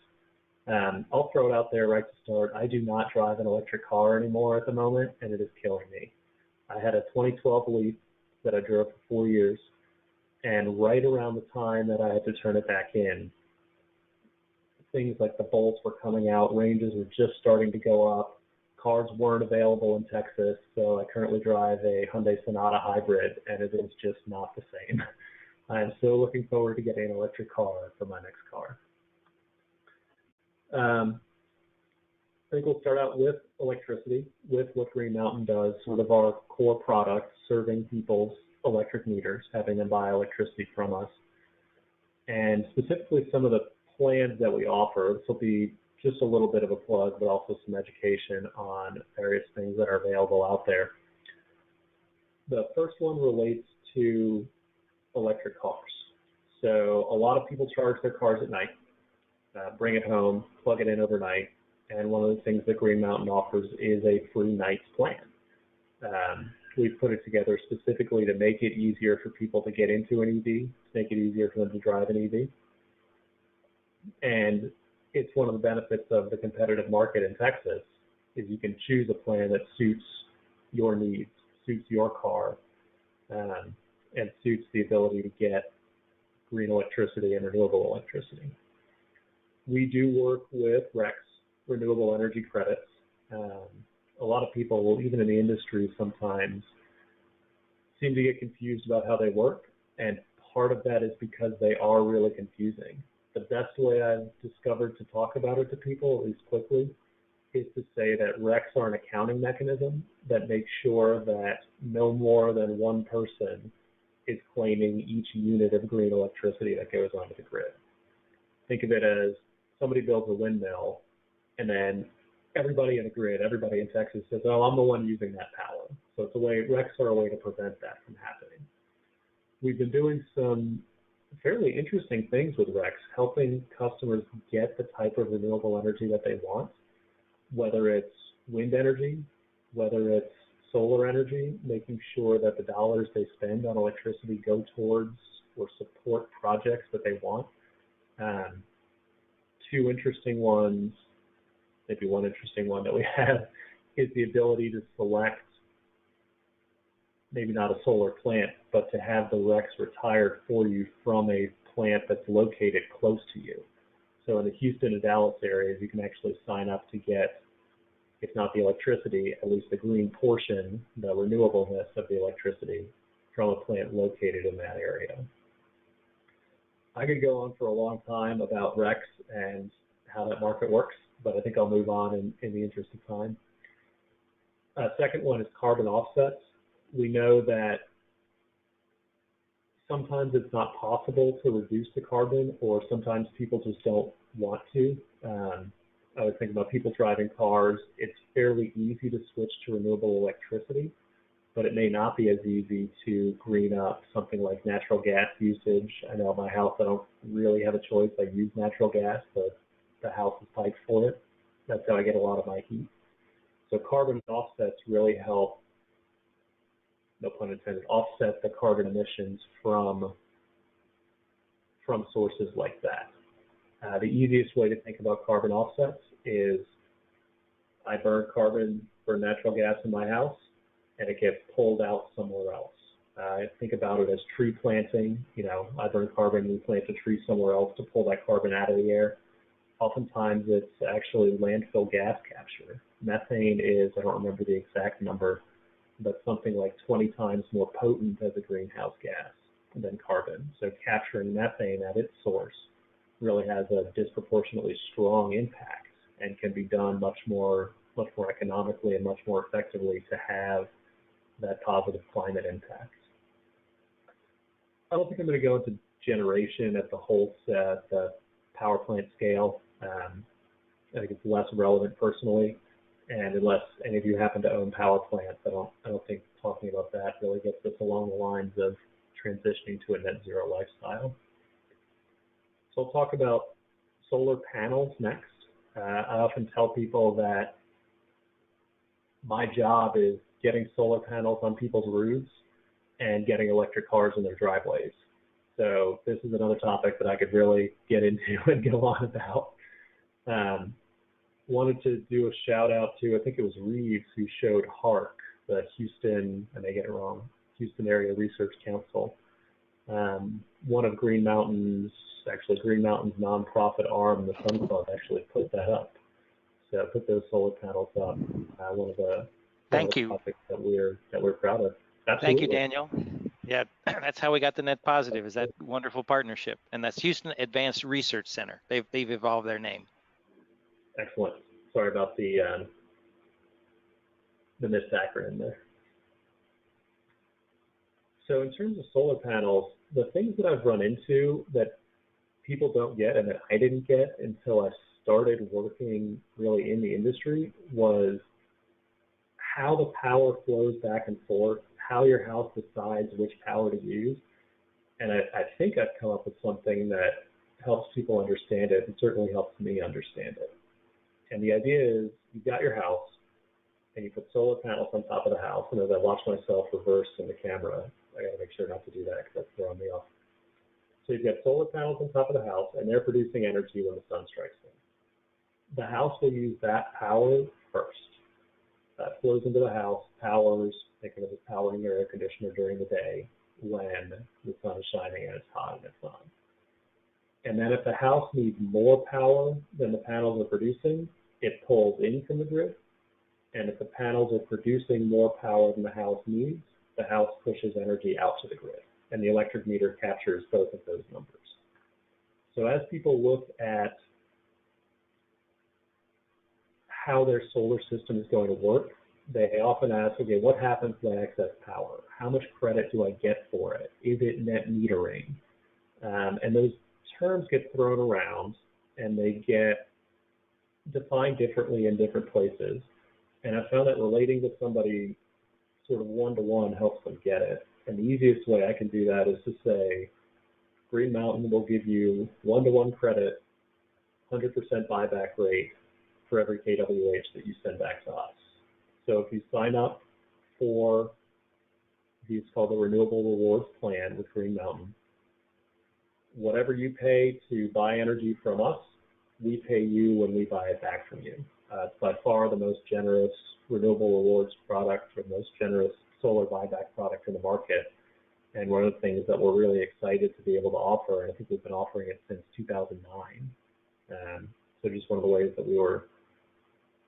I'll throw it out there right to start. I do not drive an electric car anymore at the moment, and it is killing me. I had a 2012 Leaf that I drove for 4 years, and right around the time that I had to turn it back in, things like the bolts were coming out, ranges were just starting to go up, cars weren't available in Texas, so I currently drive a Hyundai Sonata hybrid, and it is just not the same. I am still looking forward to getting an electric car for my next car. I think we'll start out with electricity, with what Green Mountain does, sort of our core product, serving people's electric meters, having them buy electricity from us. And specifically some of the plans that we offer. This will be just a little bit of a plug, but also some education on various things that are available out there. The first one relates to electric cars. So a lot of people charge their cars at night, bring it home, plug it in overnight, and one of the things that Green Mountain offers is a free night's plan. We've put it together specifically to make it easier for people to get into an EV, to make it easier for them to drive an EV. And it's one of the benefits of the competitive market in Texas is you can choose a plan that suits your needs, suits your car, and suits the ability to get green electricity and renewable electricity. We do work with RECs, renewable energy credits. A lot of people, even in the industry, sometimes seem to get confused about how they work, and part of that is because they are really confusing. The best way I've discovered to talk about it to people, at least quickly, is to say that RECs are an accounting mechanism that makes sure that no more than one person is claiming each unit of green electricity that goes onto the grid. Think of it as somebody builds a windmill, and then everybody in the grid, everybody in Texas says, oh, I'm the one using that power. So it's a way, RECs are a way to prevent that from happening. We've been doing some fairly interesting things with RECs, helping customers get the type of renewable energy that they want, whether it's wind energy, whether it's solar energy, making sure that the dollars they spend on electricity go towards or support projects that they want. Two interesting ones, maybe one interesting one that we have is the ability to select maybe not a solar plant, but to have the RECs retired for you from a plant that's located close to you. So in the Houston and Dallas areas, you can actually sign up to get, if not the electricity, at least the green portion, the renewableness of the electricity from a plant located in that area. I could go on for a long time about RECs and how that market works, but I think I'll move on in the interest of time. Second one is carbon offsets. We know that sometimes it's not possible to reduce the carbon, or sometimes people just don't want to. I was thinking about people driving cars. It's fairly easy to switch to renewable electricity, but it may not be as easy to green up something like natural gas usage. I know at my house I don't really have a choice. I use natural gas, but the house is piped for it. That's how I get a lot of my heat. So carbon offsets really help, no pun intended, offset the carbon emissions from sources like that. The easiest way to think about carbon offsets is I burn natural gas in my house, and it gets pulled out somewhere else. I think about it as tree planting. You know, I burn carbon, we plant a tree somewhere else to pull that carbon out of the air. Oftentimes it's actually landfill gas capture. Methane is, I don't remember the exact number, but something like 20 times more potent as a greenhouse gas than carbon. So capturing methane at its source really has a disproportionately strong impact and can be done much more much more economically and much more effectively to have that positive climate impact. I don't think I'm going to go into generation at the whole set, the power plant scale. I think it's less relevant personally, and unless any of you happen to own power plants, I don't think talking about that really gets us along the lines of transitioning to a net zero lifestyle. So I'll talk about solar panels next. I often tell people that my job is getting solar panels on people's roofs and getting electric cars in their driveways. So this is another topic that I could really get into and go on about. Wanted to do a shout out to, I think it was Reeves who showed HREG, the Houston, I may get it wrong, Houston Area Research Council. One of Green Mountain's nonprofit arm, the Sun Club, actually put that up. So put those solar panels up. One of the topics that we're proud of. Absolutely. Thank you, Daniel. Yeah, that's how we got the Net Positive, is that wonderful partnership. And that's Houston Advanced Research Center. They've evolved their name. Excellent. Sorry about the missed acronym there. So in terms of solar panels, the things that I've run into that people don't get and that I didn't get until I started working really in the industry was how the power flows back and forth, how your house decides which power to use. And I think I've come up with something that helps people understand it and certainly helps me understand it. And the idea is you've got your house and you put solar panels on top of the house. And as I watch myself reverse in the camera, I got to make sure not to do that because that's throwing me off. So you've got solar panels on top of the house and they're producing energy when the sun strikes them. The house will use that power first. That flows into the house, powers, think of it as powering your air conditioner during the day when the sun is shining and it's hot and it's on. And then if the house needs more power than the panels are producing, it pulls in from the grid. And if the panels are producing more power than the house needs, the house pushes energy out to the grid. And the electric meter captures both of those numbers. So as people look at how their solar system is going to work, they often ask, okay, what happens to excess power? How much credit do I get for it? Is it net metering? And those terms get thrown around and they get defined differently in different places. And I found that relating to somebody sort of one-to-one helps them get it. And the easiest way I can do that is to say, Green Mountain will give you one-to-one credit, 100% buyback rate for every kWh that you send back to us. So if you sign up for it's called the Renewable Rewards Plan with Green Mountain, whatever you pay to buy energy from us, we pay you when we buy it back from you. It's by far the most generous renewable rewards product or most generous solar buyback product in the market. And one of the things that we're really excited to be able to offer, and I think we've been offering it since 2009. So just one of the ways that we were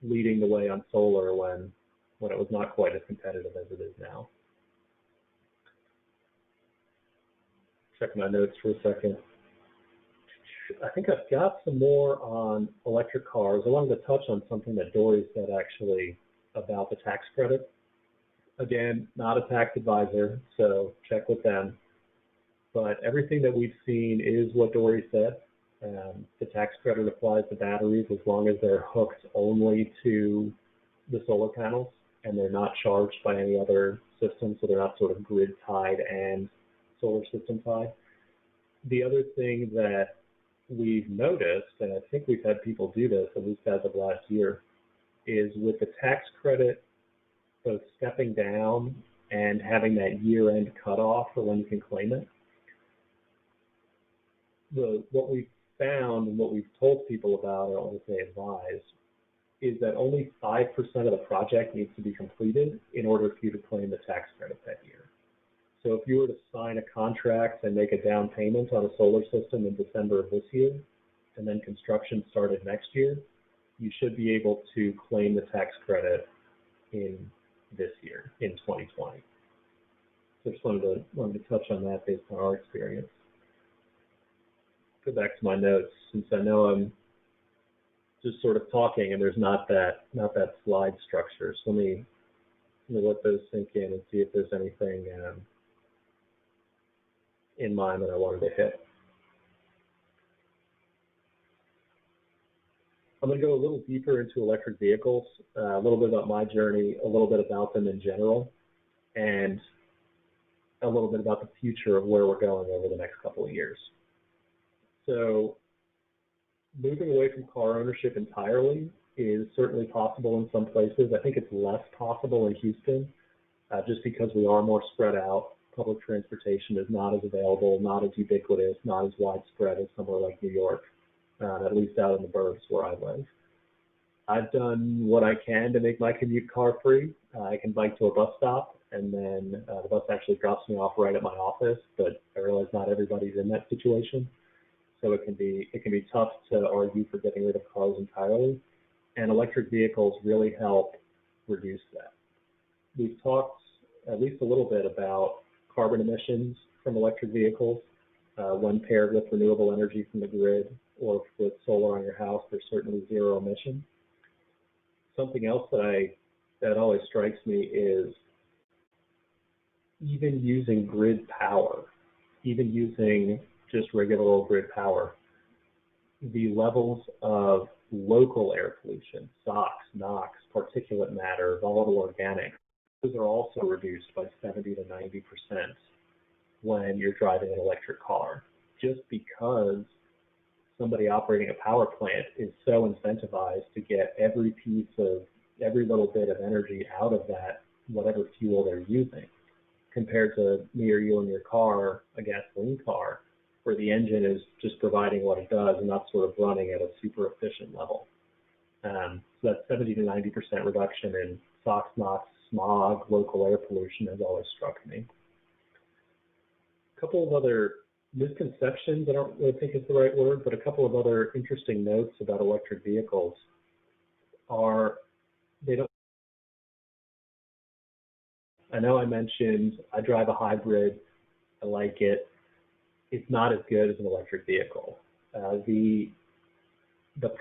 leading the way on solar when it was not quite as competitive as it is now. Check my notes for a second. I think I've got some more on electric cars. I wanted to touch on something that Dory said actually about the tax credit. Again, not a tax advisor, so check with them. But everything that we've seen is what Dory said. The tax credit applies to batteries as long as they're hooked only to the solar panels and they're not charged by any other system, so they're not sort of grid tied and solar system tied. The other thing that we've noticed, and I think we've had people do this at least as of last year, is with the tax credit both stepping down and having that year-end cutoff for when you can claim it. What we've found and what we've told people about, I don't want to say advise, is that only 5% of the project needs to be completed in order for you to claim the tax credit that year. So if you were to sign a contract and make a down payment on a solar system in December of this year, and then construction started next year, you should be able to claim the tax credit in this year, in 2020. So just wanted to touch on that based on our experience. Go back to my notes, since I know I'm just sort of talking, and there's not that slide structure. So let me let those sink in and see if there's anything in mind that I wanted to hit. I'm going to go a little deeper into electric vehicles, a little bit about my journey, a little bit about them in general, and a little bit about the future of where we're going over the next couple of years. So moving away from car ownership entirely is certainly possible in some places. I think it's less possible in Houston, just because we are more spread out. Public transportation is not as available, not as ubiquitous, not as widespread as somewhere like New York, at least out in the burbs where I live. I've done what I can to make my commute car free. I can bike to a bus stop, and then the bus actually drops me off right at my office, but I realize not everybody's in that situation. So it can be tough to argue for getting rid of cars entirely, and electric vehicles really help reduce that. We've talked at least a little bit about carbon emissions from electric vehicles. When paired with renewable energy from the grid or with solar on your house, there's certainly zero emission. Something else that always strikes me is even using grid power, even using just regular old grid power, the levels of local air pollution, SOx, NOx, particulate matter, volatile organic, those are also reduced by 70 to 90% when you're driving an electric car, just because somebody operating a power plant is so incentivized to get every little bit of energy out of that, whatever fuel they're using, compared to me or you in your car, a gasoline car, where the engine is just providing what it does and not sort of running at a super efficient level. So that 70 to 90% reduction in SOx, NOx, smog, local air pollution has always struck me. A couple of other misconceptions, I don't really think is the right word, but a couple of other interesting notes about electric vehicles are I know I mentioned I drive a hybrid, I like it. It's not as good as an electric vehicle. The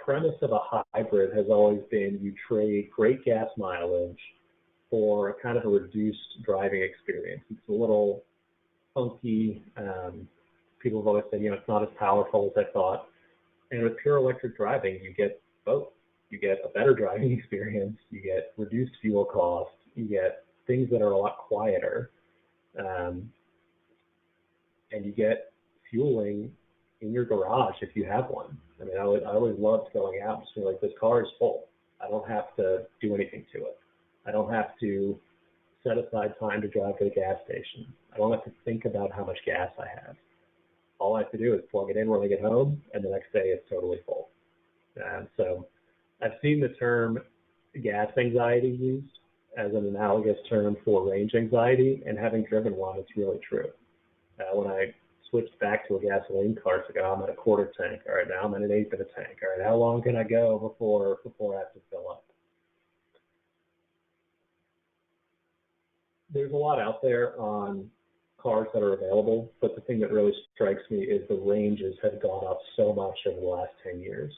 premise of a hybrid has always been you trade great gas mileage for a kind of a reduced driving experience. It's a little funky. People have always said, it's not as powerful as I thought. And with pure electric driving, you get both. You get a better driving experience, you get reduced fuel costs, you get things that are a lot quieter, and you get fueling in your garage if you have one. I mean, I always loved going out and just being like, this car is full. I don't have to do anything to it. I don't have to set aside time to drive to the gas station. I don't have to think about how much gas I have. All I have to do is plug it in when I get home, and the next day it's totally full. So I've seen the term gas anxiety used as an analogous term for range anxiety, and having driven one, it's really true. When I switched back to a gasoline car, it's like, I'm at a quarter tank. All right, now I'm at an eighth of a tank. All right, how long can I go before I have to fill up? There's a lot out there on cars that are available, but the thing that really strikes me is the ranges have gone up so much over the last 10 years.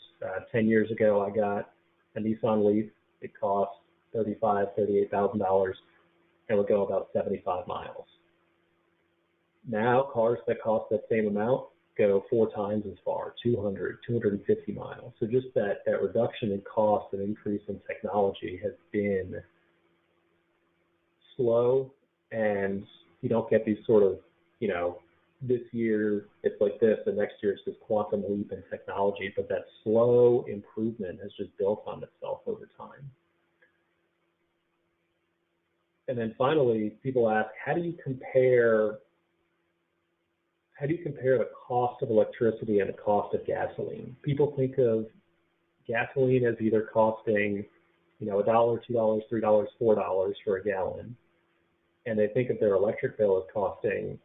10 years ago, I got a Nissan Leaf. It cost $35,000, $38,000 and would go about 75 miles. Now, cars that cost that same amount go 4 times as far, 200, 250 miles. So just that reduction in cost and increase in technology has been slow, and you don't get these sort of, this year it's like this, and next year it's this quantum leap in technology, but that slow improvement has just built on itself over time. And then finally, people ask, how do you compare the cost of electricity and the cost of gasoline? People think of gasoline as either costing, $1, $2, $3, $4 for a gallon, and they think of their electric bill as costing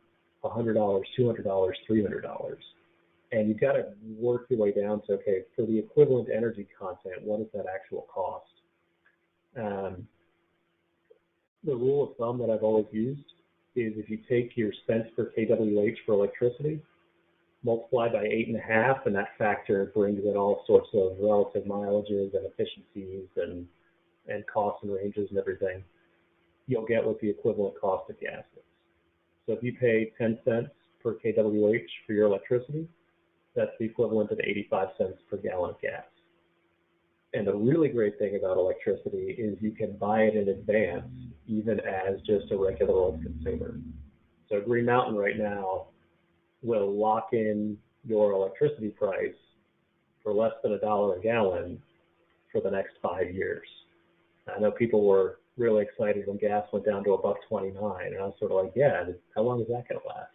$100, $200, $300. And you've got to work your way down to, okay, for the equivalent energy content, what is that actual cost? The rule of thumb that I've always used is if you take your cents per kWh for electricity multiply by 8.5, and that factor brings in all sorts of relative mileages and efficiencies and costs and ranges and everything. You'll get what the equivalent cost of gas is. So if you pay 10 cents per kWh for your electricity, that's the equivalent of 85 cents per gallon of gas. And the really great thing about electricity is you can buy it in advance, even as just a regular old consumer. So Green Mountain right now will lock in your electricity price for less than $1 a gallon for the next 5 years. I know people were really excited when gas went down to $1.29, and I was sort of like, yeah, how long is that going to last?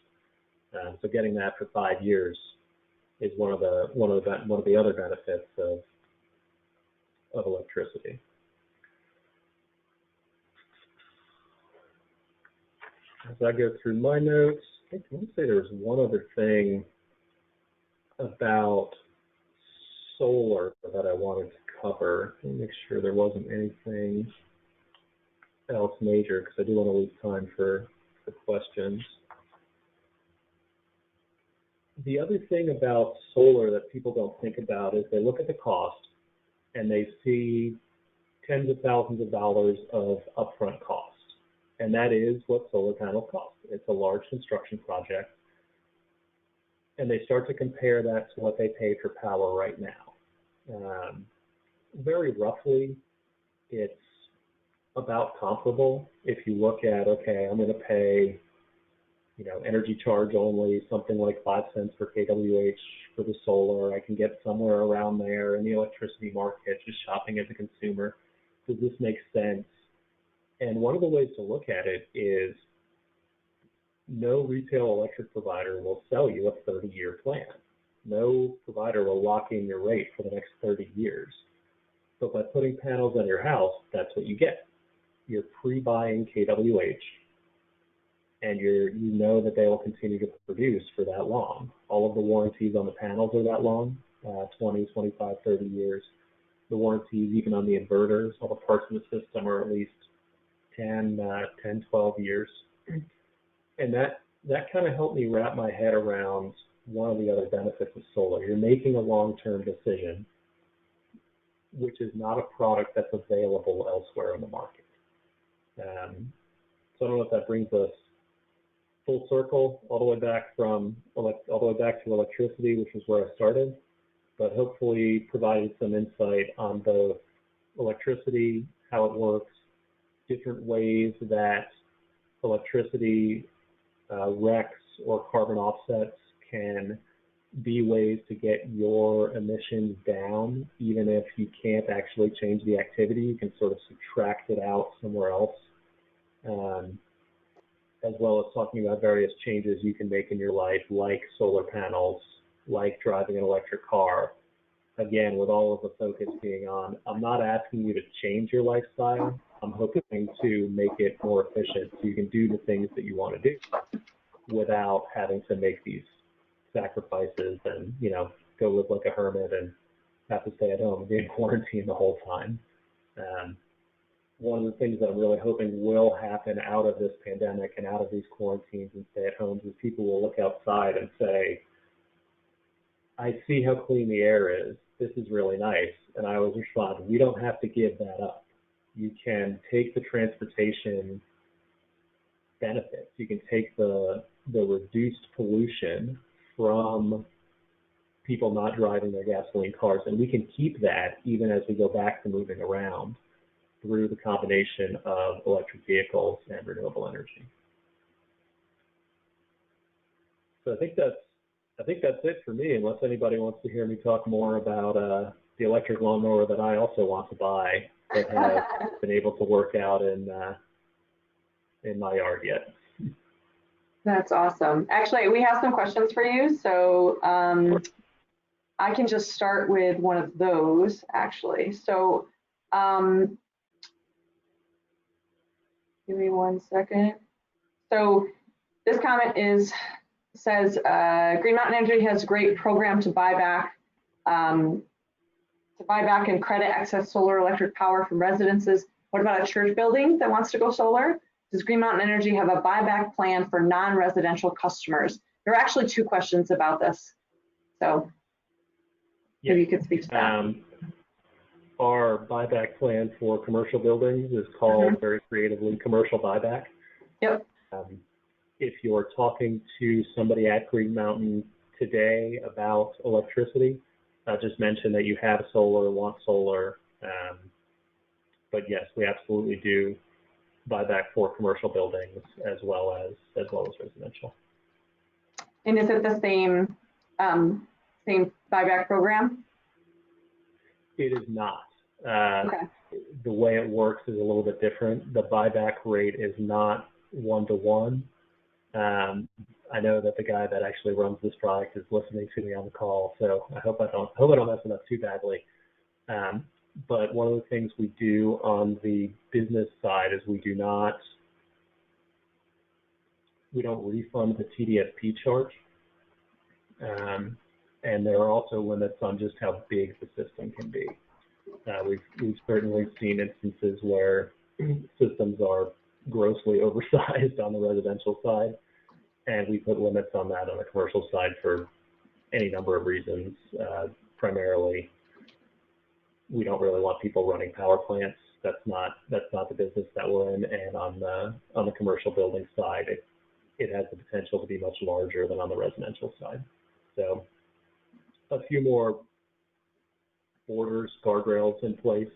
So getting that for 5 years is one of the other benefits of electricity. As I go through my notes, I want to say there was one other thing about solar that I wanted to cover. Let me make sure there wasn't anything else major, because I do want to leave time for questions. The other thing about solar that people don't think about is they look at the cost and they see tens of thousands of dollars of upfront cost. And that is what solar panels cost. It's a large construction project. And they start to compare that to what they pay for power right now. Very roughly, it's about comparable. If you look at, okay, I'm going to pay, energy charge only, something like 5 cents per kWh for the solar. I can get somewhere around there in the electricity market, just shopping as a consumer. Does this make sense? And one of the ways to look at it is no retail electric provider will sell you a 30-year plan. No provider will lock in your rate for the next 30 years. But by putting panels on your house, that's what you get. You're pre-buying kWh, and you know that they will continue to produce for that long. All of the warranties on the panels are that long, 20, 25, 30 years. The warranties even on the inverters, all the parts of the system are at least 10, 12 years. And that kind of helped me wrap my head around one of the other benefits of solar. You're making a long-term decision, which is not a product that's available elsewhere in the market. So I don't know if that brings us full circle all the way back to electricity, which is where I started, but hopefully provided some insight on both electricity, how it works, different ways that electricity RECs or carbon offsets can be ways to get your emissions down, even if you can't actually change the activity. You can sort of subtract it out somewhere else, as well as talking about various changes you can make in your life, like solar panels, like driving an electric car. Again, with all of the focus being on, I'm not asking you to change your lifestyle. I'm hoping to make it more efficient so you can do the things that you want to do without having to make these sacrifices and, go live like a hermit and have to stay at home and be in quarantine the whole time. One of the things that I'm really hoping will happen out of this pandemic and out of these quarantines and stay-at-homes is people will look outside and say, I see how clean the air is. This is really nice. And I always respond, we don't have to give that up. You can take the transportation benefits. You can take the reduced pollution from people not driving their gasoline cars, and we can keep that even as we go back to moving around through the combination of electric vehicles and renewable energy. So I think that's it for me, unless anybody wants to hear me talk more about the electric lawnmower that I also want to buy, but have been able to work out in my yard yet. That's awesome. Actually, we have some questions for you, so I can just start with one of those, actually. So give me 1 second. So this comment says Green Mountain Energy has a great program to buy back and credit excess solar electric power from residences. What about a church building that wants to go solar? Does Green Mountain Energy have a buyback plan for non-residential customers? There are actually two questions about this. So maybe you could speak to that. Our buyback plan for commercial buildings is called very creatively commercial buyback. Yep. If you're talking to somebody at Green Mountain today about electricity, just mention that you have solar, want solar. But yes, we absolutely do buyback for commercial buildings as well as residential. And is it the same buyback program? It is not. Okay. The way it works is a little bit different. The buyback rate is not one-to-one. I know that the guy that actually runs this product is listening to me on the call, so I hope I don't mess it up too badly. But one of the things we do on the business side is we don't refund the TDSP charge. And there are also limits on just how big the system can be. We've certainly seen instances where systems are grossly oversized on the residential side, and we put limits on that on the commercial side for any number of reasons. Primarily, we don't really want people running power plants. That's not the business that we're in. And on the commercial building side, it has the potential to be much larger than on the residential side. So a few more borders, guardrails in place,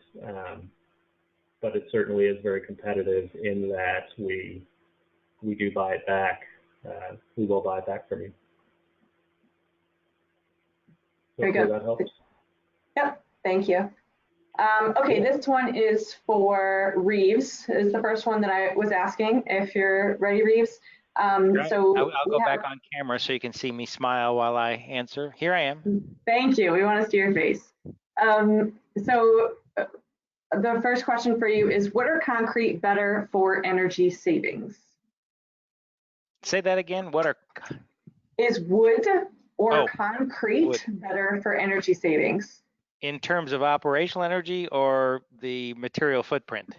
but it certainly is very competitive in that we do buy it back. We will buy it back from you. Very good. That helps. Yep, thank you. Okay, this one is for Reeves. This is the first one that I was asking. If you're ready, Reeves. So I'll go back on camera so you can see me smile while I answer. Here I am. Thank you. We want to see your face. So the first question for you is, what are concrete better for energy savings? Say that again. Is wood or concrete wood better for energy savings? In terms of operational energy or the material footprint?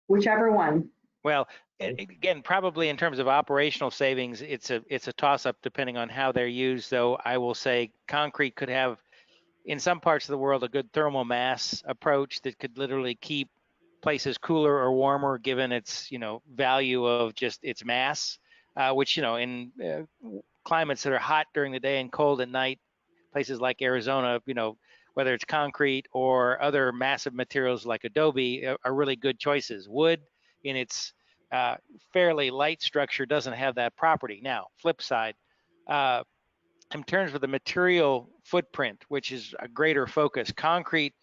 Whichever one. Well, again, probably in terms of operational savings, it's a toss-up depending on how they're used. Though I will say concrete could have, in some parts of the world, a good thermal mass approach that could literally keep places cooler or warmer given its value of just its mass, which in climates that are hot during the day and cold at night, places like Arizona, whether it's concrete or other massive materials like adobe are really good choices. Wood in its fairly light structure doesn't have that property. Now, flip side, in terms of the material footprint, which is a greater focus, concrete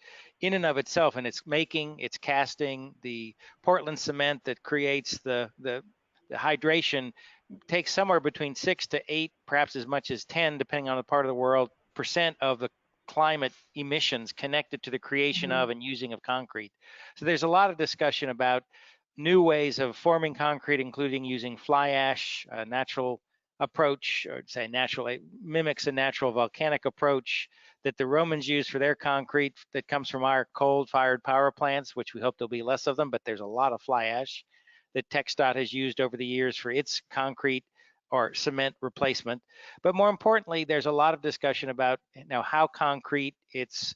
in and of itself, and its making, its casting, the Portland cement that creates the hydration takes somewhere between 6 to 8, perhaps as much as 10, depending on the part of the world, % of the climate emissions connected to the creation of and using of concrete. So there's a lot of discussion about new ways of forming concrete, including using fly ash, a natural approach, or say natural, it mimics a natural volcanic approach that the Romans used for their concrete that comes from our coal-fired power plants, which we hope there'll be less of them, but there's a lot of fly ash that TxDOT has used over the years for its concrete or cement replacement. But more importantly, there's a lot of discussion about now how concrete, its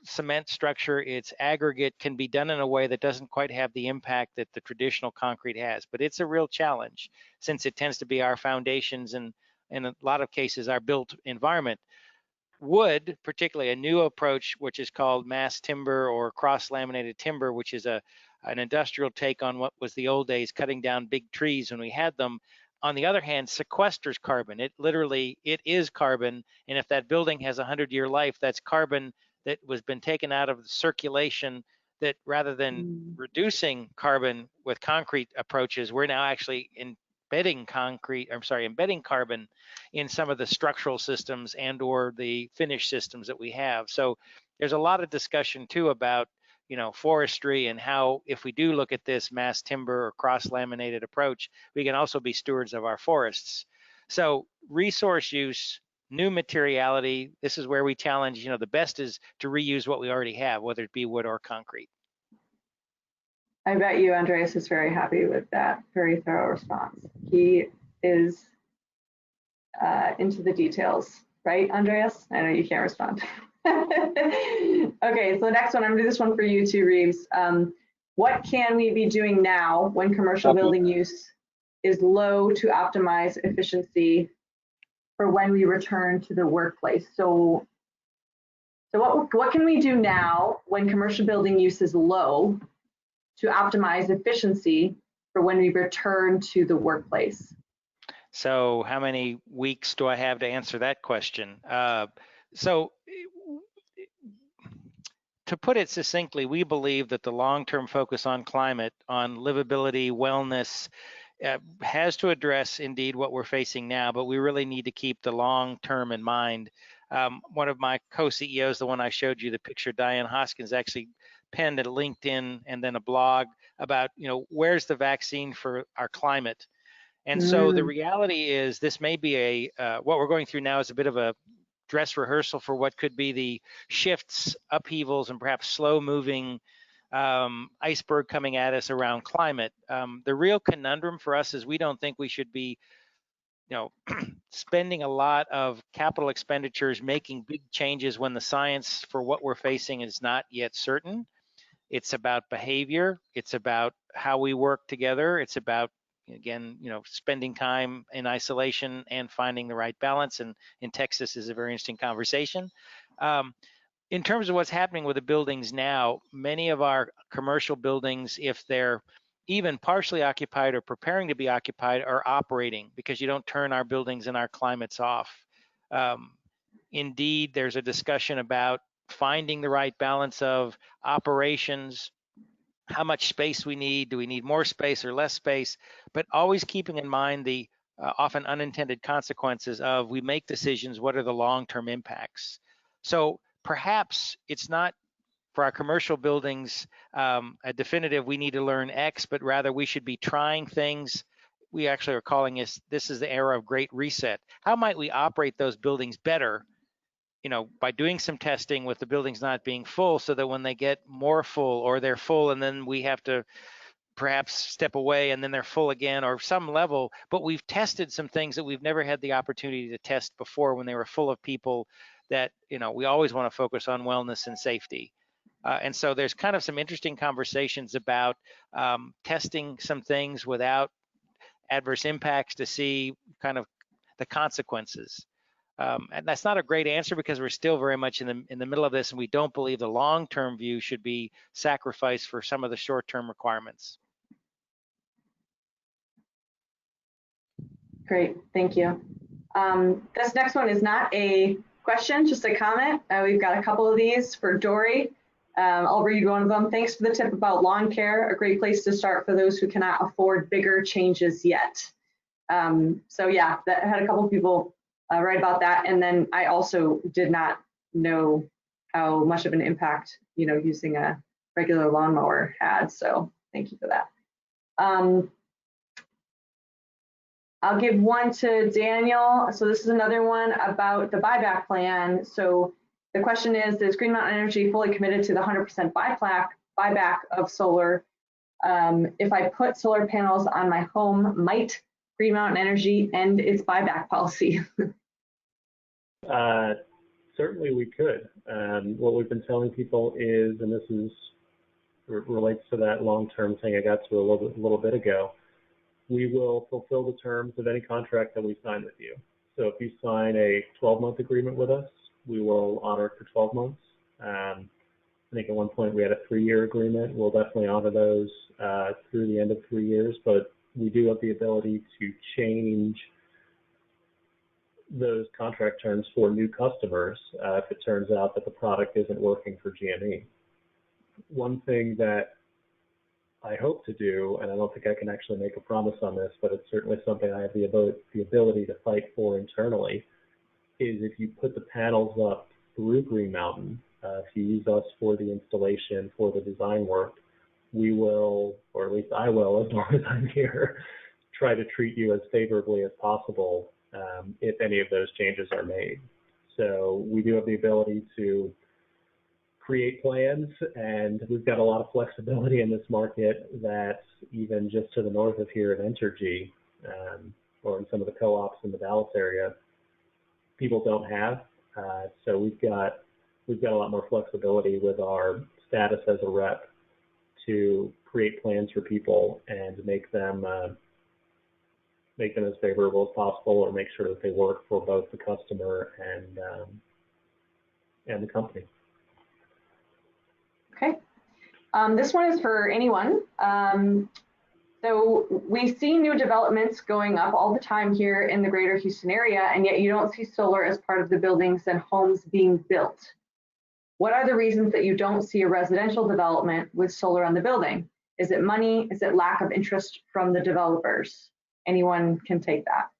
cement structure, its aggregate can be done in a way that doesn't quite have the impact that the traditional concrete has. But it's a real challenge since it tends to be our foundations and in a lot of cases our built environment. Wood, particularly a new approach, which is called mass timber or cross-laminated timber, which is an industrial take on what was the old days, cutting down big trees when we had them. On the other hand, sequesters carbon. It is carbon, and if that building has a 100-year life, that's carbon that was been taken out of the circulation, that rather than reducing carbon with concrete approaches, we're now actually embedding carbon in some of the structural systems and or the finish systems that we have. So there's a lot of discussion too about forestry and how, if we do look at this mass timber or cross-laminated approach, we can also be stewards of our forests. So resource use, new materiality, this is where we challenge, the best is to reuse what we already have, whether it be wood or concrete. I bet you Andreas is very happy with that very thorough response. He is into the details right, Andreas? I know you can't respond. Okay, so the next one, I'm gonna do this one for you too, Reeves. What can we be doing now when commercial building use is low to optimize efficiency for when we return to the workplace? So what can we do now when commercial building use is low to optimize efficiency for when we return to the workplace? So how many weeks do I have to answer that question? So to put it succinctly, we believe that the long-term focus on climate, on livability, wellness, has to address indeed what we're facing now, but we really need to keep the long term in mind. One of my co-CEOs, the one I showed you the picture, Diane Hoskins, actually penned a LinkedIn and then a blog about, where's the vaccine for our climate? And so the reality is this may be what we're going through now is a bit of a dress rehearsal for what could be the shifts, upheavals, and perhaps slow moving iceberg coming at us around climate. The real conundrum for us is we don't think we should be, spending a lot of capital expenditures making big changes when the science for what we're facing is not yet certain. It's about behavior. It's about how we work together. It's about, again, spending time in isolation and finding the right balance. And in Texas is a very interesting conversation. In terms of what's happening with the buildings now, many of our commercial buildings, if they're even partially occupied or preparing to be occupied, are operating because you don't turn our buildings and our climates off. Indeed, there's a discussion about finding the right balance of operations, how much space we need, do we need more space or less space, but always keeping in mind the often unintended consequences of we make decisions, what are the long-term impacts? So perhaps it's not for our commercial buildings a definitive we need to learn X, but rather we should be trying things. We actually are calling this is the era of great reset. How might we operate those buildings better, by doing some testing with the buildings not being full so that when they get more full or they're full and then we have to perhaps step away and then they're full again or some level, but we've tested some things that we've never had the opportunity to test before when they were full of people that, we always want to focus on wellness and safety. And so there's kind of some interesting conversations about testing some things without adverse impacts to see kind of the consequences. And that's not a great answer because we're still very much in the middle of this, and we don't believe the long-term view should be sacrificed for some of the short-term requirements. Great, thank you. This next one is not a question, just a comment. We've got a couple of these for Dory. I'll read one of them. Thanks for the tip about lawn care, a great place to start for those who cannot afford bigger changes yet. So yeah, that had a couple of people write about that. And then I also did not know how much of an impact, using a regular lawnmower had. So thank you for that. I'll give one to Daniel. So this is another one about the buyback plan. So the question is Green Mountain Energy fully committed to the 100% buyback of solar? If I put solar panels on my home, might Green Mountain Energy end its buyback policy? Certainly we could. What we've been telling people is, and this relates to that long-term thing I got to a little bit ago, we will fulfill the terms of any contract that we sign with you. So if you sign a 12-month agreement with us, we will honor it for 12 months. I think at one point we had a 3-year agreement. We'll definitely honor those through the end of 3 years, but we do have the ability to change those contract terms for new customers if it turns out that the product isn't working for GME. One thing that I hope to do, and I don't think I can actually make a promise on this, but it's certainly something I have the ability to fight for internally, is if you put the panels up through Green Mountain, if you use us for the installation, for the design work, we will, or at least I will, as long as I'm here, try to treat you as favorably as possible if any of those changes are made. So we do have the ability to create plans, and we've got a lot of flexibility in this market that even just to the north of here at Entergy, or in some of the co-ops in the Dallas area, people don't have. So we've got a lot more flexibility with our status as a rep to create plans for people and make them as favorable as possible, or make sure that they work for both the customer and the company. Okay. This one is for anyone. So we see new developments going up all the time here in the greater Houston area, and yet you don't see solar as part of the buildings and homes being built. What are the reasons that you don't see a residential development with solar on the building? Is it money? Is it lack of interest from the developers? Anyone can take that.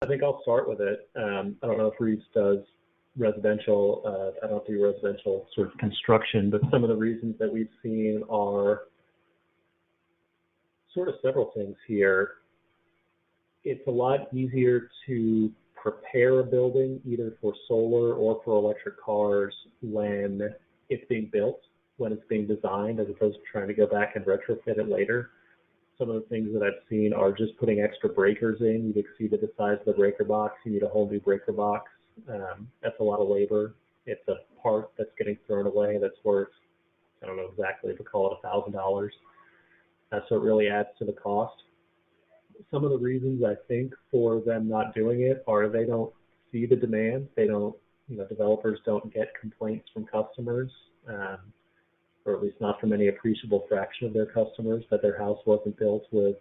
I think I'll start with it. I don't know if Reeves does residential. I don't do residential sort of construction, but some of the reasons that we've seen are sort of several things here. It's a lot easier to prepare a building either for solar or for electric cars when it's being built, when it's being designed, as opposed to trying to go back and retrofit it later. Some of the things that I've seen are just putting extra breakers in. You've exceeded the size of the breaker box. You need a whole new breaker box. That's a lot of labor. It's a part that's getting thrown away that's worth, I don't know exactly, but call it $1,000. So it really adds to the cost. Some of the reasons I think for them not doing it are they don't see the demand. They don't, developers don't get complaints from customers, or at least not from any appreciable fraction of their customers, that their house wasn't built with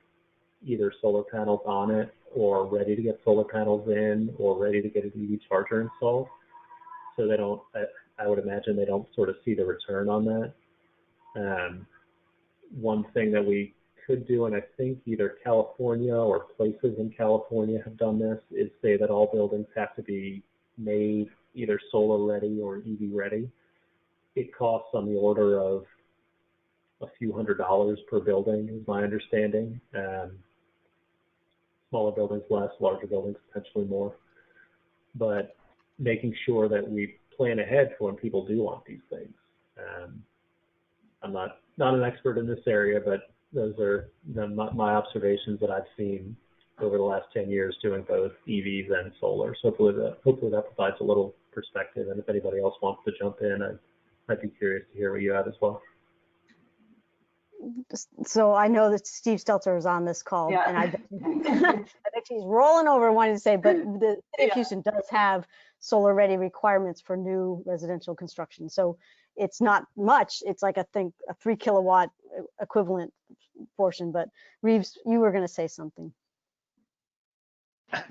either solar panels on it or ready to get solar panels in or ready to get an EV charger installed. So they don't, I would imagine they don't sort of see the return on that. One thing that we could do, and I think either California or places in California have done this, is say that all buildings have to be made either solar ready or EV ready. It costs on the order of a few $100s per building, is my understanding. Smaller buildings less, larger buildings potentially more. But making sure that we plan ahead for when people do want these things. I'm not an expert in this area, but those are my observations that I've seen over the last 10 years doing both EVs and solar. So hopefully that provides a little perspective. And if anybody else wants to jump in, I'd be curious to hear what you have as well. So I know that Steve Stelter is on this call, Yeah. and I bet he's rolling over wanting to say, but the city of Houston does have solar ready requirements for new residential construction. So it's not much. It's like, I think, a 3 kilowatt equivalent portion. But Reeves, you were going to say something.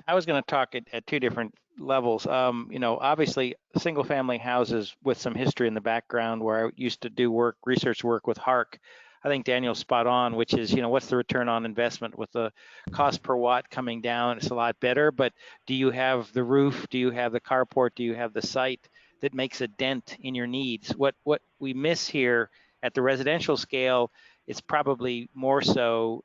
I was going to talk at two different levels. Obviously single family houses with some history in the background, where I used to do research work with HREG. I think Daniel's spot on, which is, what's the return on investment with the cost per watt coming down? It's a lot better, but do you have the roof? Do you have the carport? Do you have the site that makes a dent in your needs? What we miss here at the residential scale is probably more so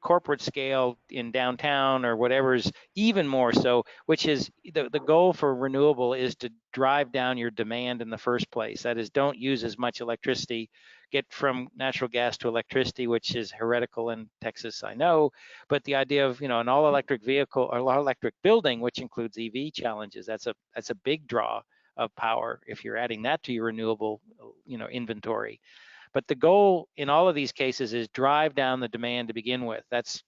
corporate scale in downtown or whatever's even more so, which is the goal for renewable is to drive down your demand in the first place. That is, don't use as much electricity, get from natural gas to electricity, which is heretical in Texas, I know, but the idea of, an all electric vehicle or all electric building, which includes EV challenges, that's a big draw of power if you're adding that to your renewable, inventory. But the goal in all of these cases is drive down the demand to begin with. That's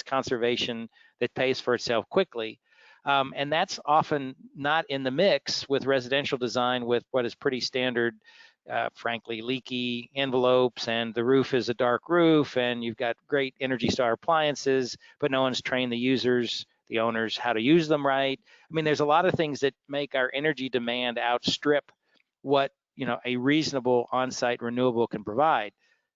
conservation that pays for itself quickly. And that's often not in the mix with residential design with what is pretty standard, frankly, leaky envelopes, and the roof is a dark roof, and you've got great Energy Star appliances, but no one's trained the users, the owners, how to use them right. I mean, there's a lot of things that make our energy demand outstrip what a reasonable on-site renewable can provide.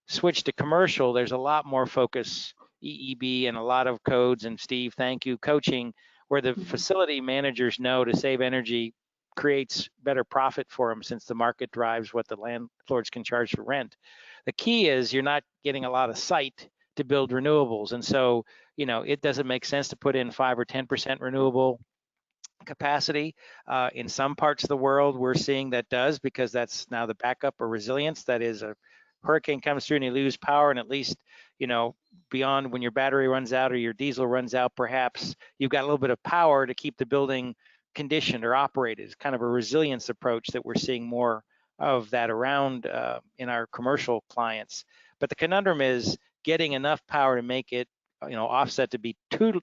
Switch to commercial, there's a lot more focus, EEB, and a lot of codes, and Steve, thank you, coaching, where the facility managers know to save energy creates better profit for them, since the market drives what the landlords can charge for rent. The key is you're not getting a lot of site to build renewables, and so it doesn't make sense to put in 5 or 10% renewable capacity. In some parts of the world, we're seeing that does, because that's now the backup or resilience that is a hurricane comes through and you lose power, and at least, beyond when your battery runs out or your diesel runs out, perhaps you've got a little bit of power to keep the building conditioned or operated. It's kind of a resilience approach that we're seeing more of that around in our commercial clients. But the conundrum is getting enough power to make it, offset to be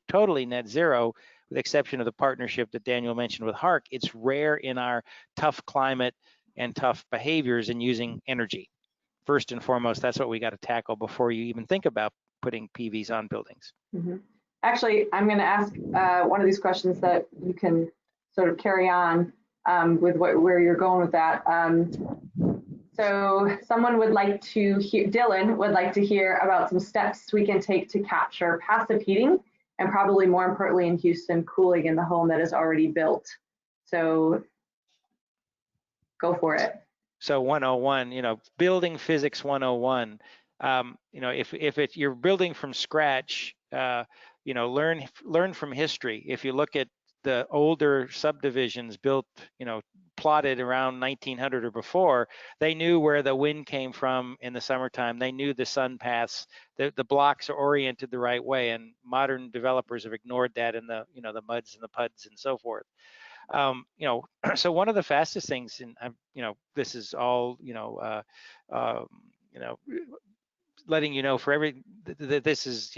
totally net zero, with the exception of the partnership that Daniel mentioned with HREG. It's rare in our tough climate and tough behaviors in using energy. First and foremost, that's what we got to tackle before you even think about putting PVs on buildings. Mm-hmm. Actually, I'm going to ask one of these questions that you can sort of carry on with where you're going with that. So someone would like to hear, Dylan would like to hear about some steps we can take to capture passive heating, and probably more importantly in Houston, cooling in the home that is already built. So go for it. So 101, building physics 101. If you're building from scratch, learn from history. If you look at the older subdivisions built, plotted around 1900 or before, they knew where the wind came from in the summertime. They knew the sun paths. The blocks are oriented the right way, and modern developers have ignored that in the muds and the puds and so forth. So one of the fastest things, and this is all, letting you know for this is,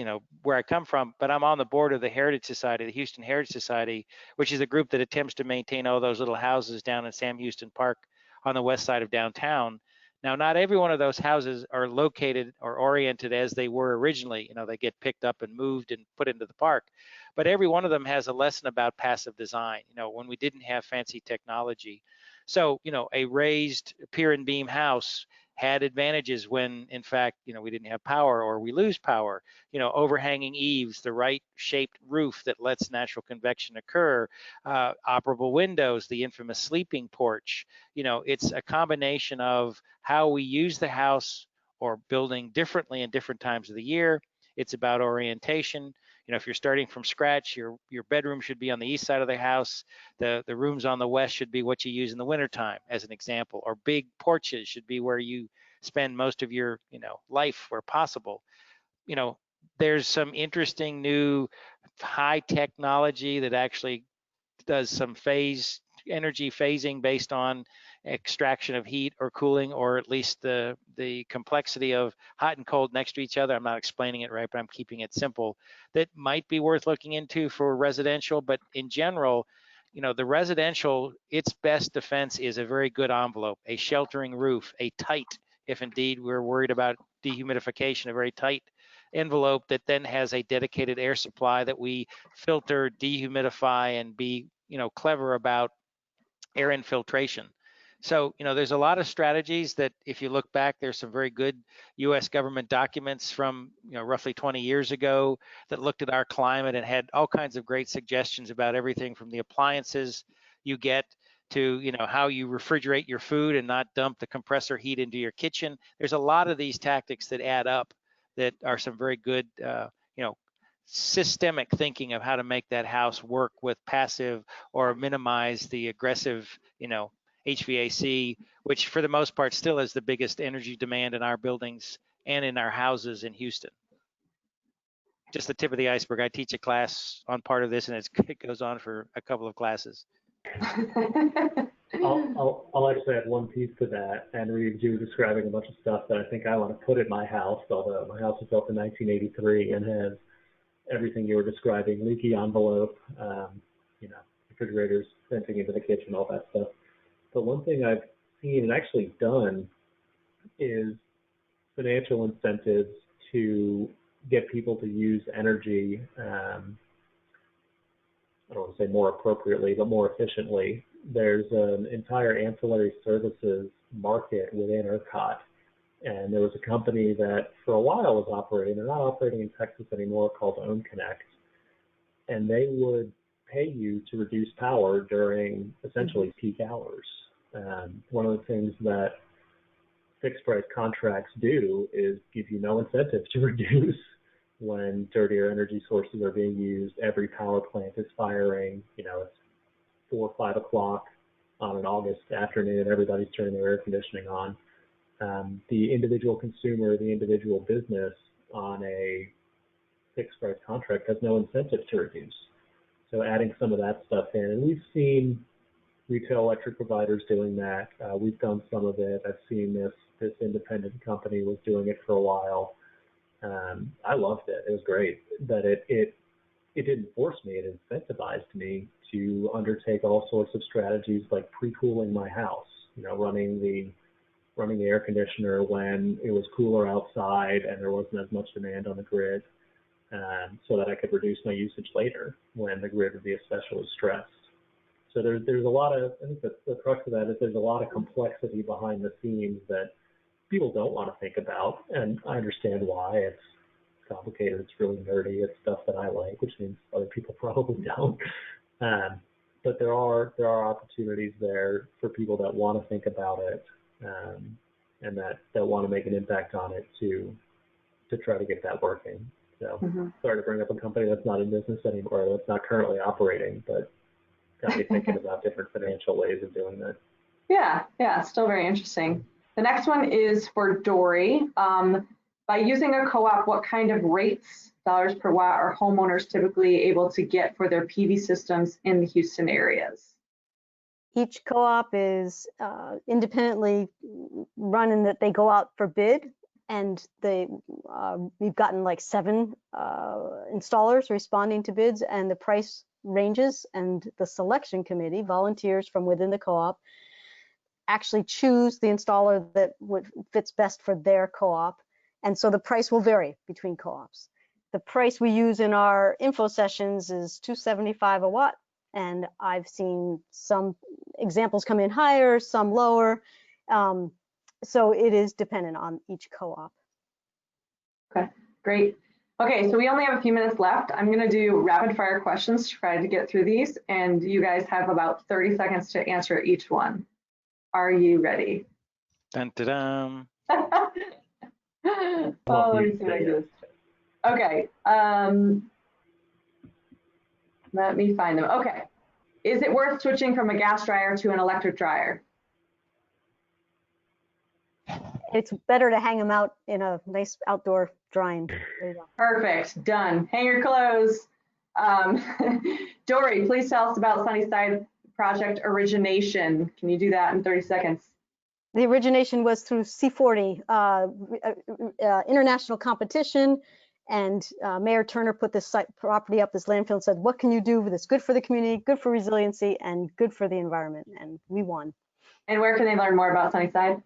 where I come from, but I'm on the board of the Heritage Society, the Houston Heritage Society, which is a group that attempts to maintain all those little houses down in Sam Houston Park on the west side of downtown. Now, not every one of those houses are located or oriented as they were originally. They get picked up and moved and put into the park. But every one of them has a lesson about passive design, when we didn't have fancy technology. So, a raised pier and beam house had advantages when, in fact, we didn't have power or we lose power. Overhanging eaves, the right shaped roof that lets natural convection occur, operable windows, the infamous sleeping porch. It's a combination of how we use the house or building differently in different times of the year. It's about orientation. If you're starting from scratch, your bedroom should be on the east side of the house. The rooms on the west should be what you use in the wintertime, as an example. Or big porches should be where you spend most of your life where possible. There's some interesting new high technology that actually does some energy phasing based on extraction of heat or cooling, or at least the complexity of hot and cold next to each other. I'm not explaining it right, but I'm keeping it simple. That might be worth looking into for residential, but in general, the residential, its best defense is a very good envelope, a sheltering roof, a tight, if indeed we're worried about dehumidification, a very tight envelope that then has a dedicated air supply that we filter, dehumidify, and be clever about air infiltration. So, there's a lot of strategies that, if you look back, there's some very good U.S. government documents from, roughly 20 years ago that looked at our climate and had all kinds of great suggestions about everything from the appliances you get to, how you refrigerate your food and not dump the compressor heat into your kitchen. There's a lot of these tactics that add up that are some very good, systemic thinking of how to make that house work with passive or minimize the aggressive, HVAC, which for the most part still is the biggest energy demand in our buildings and in our houses in Houston. Just the tip of the iceberg. I teach a class on part of this, and it goes on for a couple of classes. I'll actually add one piece to that, and you were describing a bunch of stuff that I think I want to put in my house, although my house was built in 1983 and has everything you were describing: leaky envelope, refrigerators venting into the kitchen, all that stuff. But one thing I've seen and actually done is financial incentives to get people to use energy, I don't want to say more appropriately, but more efficiently. There's an entire ancillary services market within ERCOT. And there was a company that for a while was operating, they're not operating in Texas anymore, called OwnConnect. And they would pay you to reduce power during essentially peak hours. One of the things that fixed price contracts do is give you no incentive to reduce when dirtier energy sources are being used. Every power plant is firing, it's 4 or 5 o'clock on an August afternoon, everybody's turning their air conditioning on. The individual consumer, the individual business on a fixed price contract has no incentive to reduce. So adding some of that stuff in, and we've seen retail electric providers doing that. We've done some of it. I've seen this independent company was doing it for a while. I loved it. It was great. But it didn't force me. It incentivized me to undertake all sorts of strategies like pre-cooling my house. You know, running the air conditioner when it was cooler outside and there wasn't as much demand on the grid, so that I could reduce my usage later when the grid would be especially stressed. So there's a lot of, I think the crux of that is there's a lot of complexity behind the scenes that people don't want to think about, and I understand why. It's complicated, it's really nerdy, it's stuff that I like, which means other people probably don't. But there are opportunities there for people that want to think about it, and that want to make an impact on it to try to get that working. So sorry to bring up a company that's not in business anymore, that's not currently operating, but got me thinking about different financial ways of doing that. Yeah, still very interesting. The next one is for Dory. By using a co-op, what kind of rates, dollars per watt, are homeowners typically able to get for their PV systems in the Houston areas? Each co-op is independently run in that they go out for bid, and we've gotten like 7 installers responding to bids, and the price ranges, and the selection committee, volunteers from within the co-op, actually choose the installer that fits best for their co-op. And so the price will vary between co-ops. The price we use in our info sessions is $275 a watt, and I've seen some examples come in higher, some lower. So it is dependent on each co-op. Okay, great. Okay, so we only have a few minutes left. I'm going to do rapid fire questions to try to get through these, and you guys have about 30 seconds to answer each one. Are you ready? Dun, dun, dun. Oh, let me see what I do. Okay, let me find them. Okay, is it worth switching from a gas dryer to an electric dryer? It's better to hang them out in a nice outdoor drying. There you go. Perfect, done. Hang your clothes. Dory, please tell us about Sunnyside project origination. Can you do that in 30 seconds? The origination was through C40, international competition, and Mayor Turner put this property up, this landfill, and said, what can you do that's good for the community, good for resiliency, and good for the environment? And we won. And where can they learn more about Sunnyside?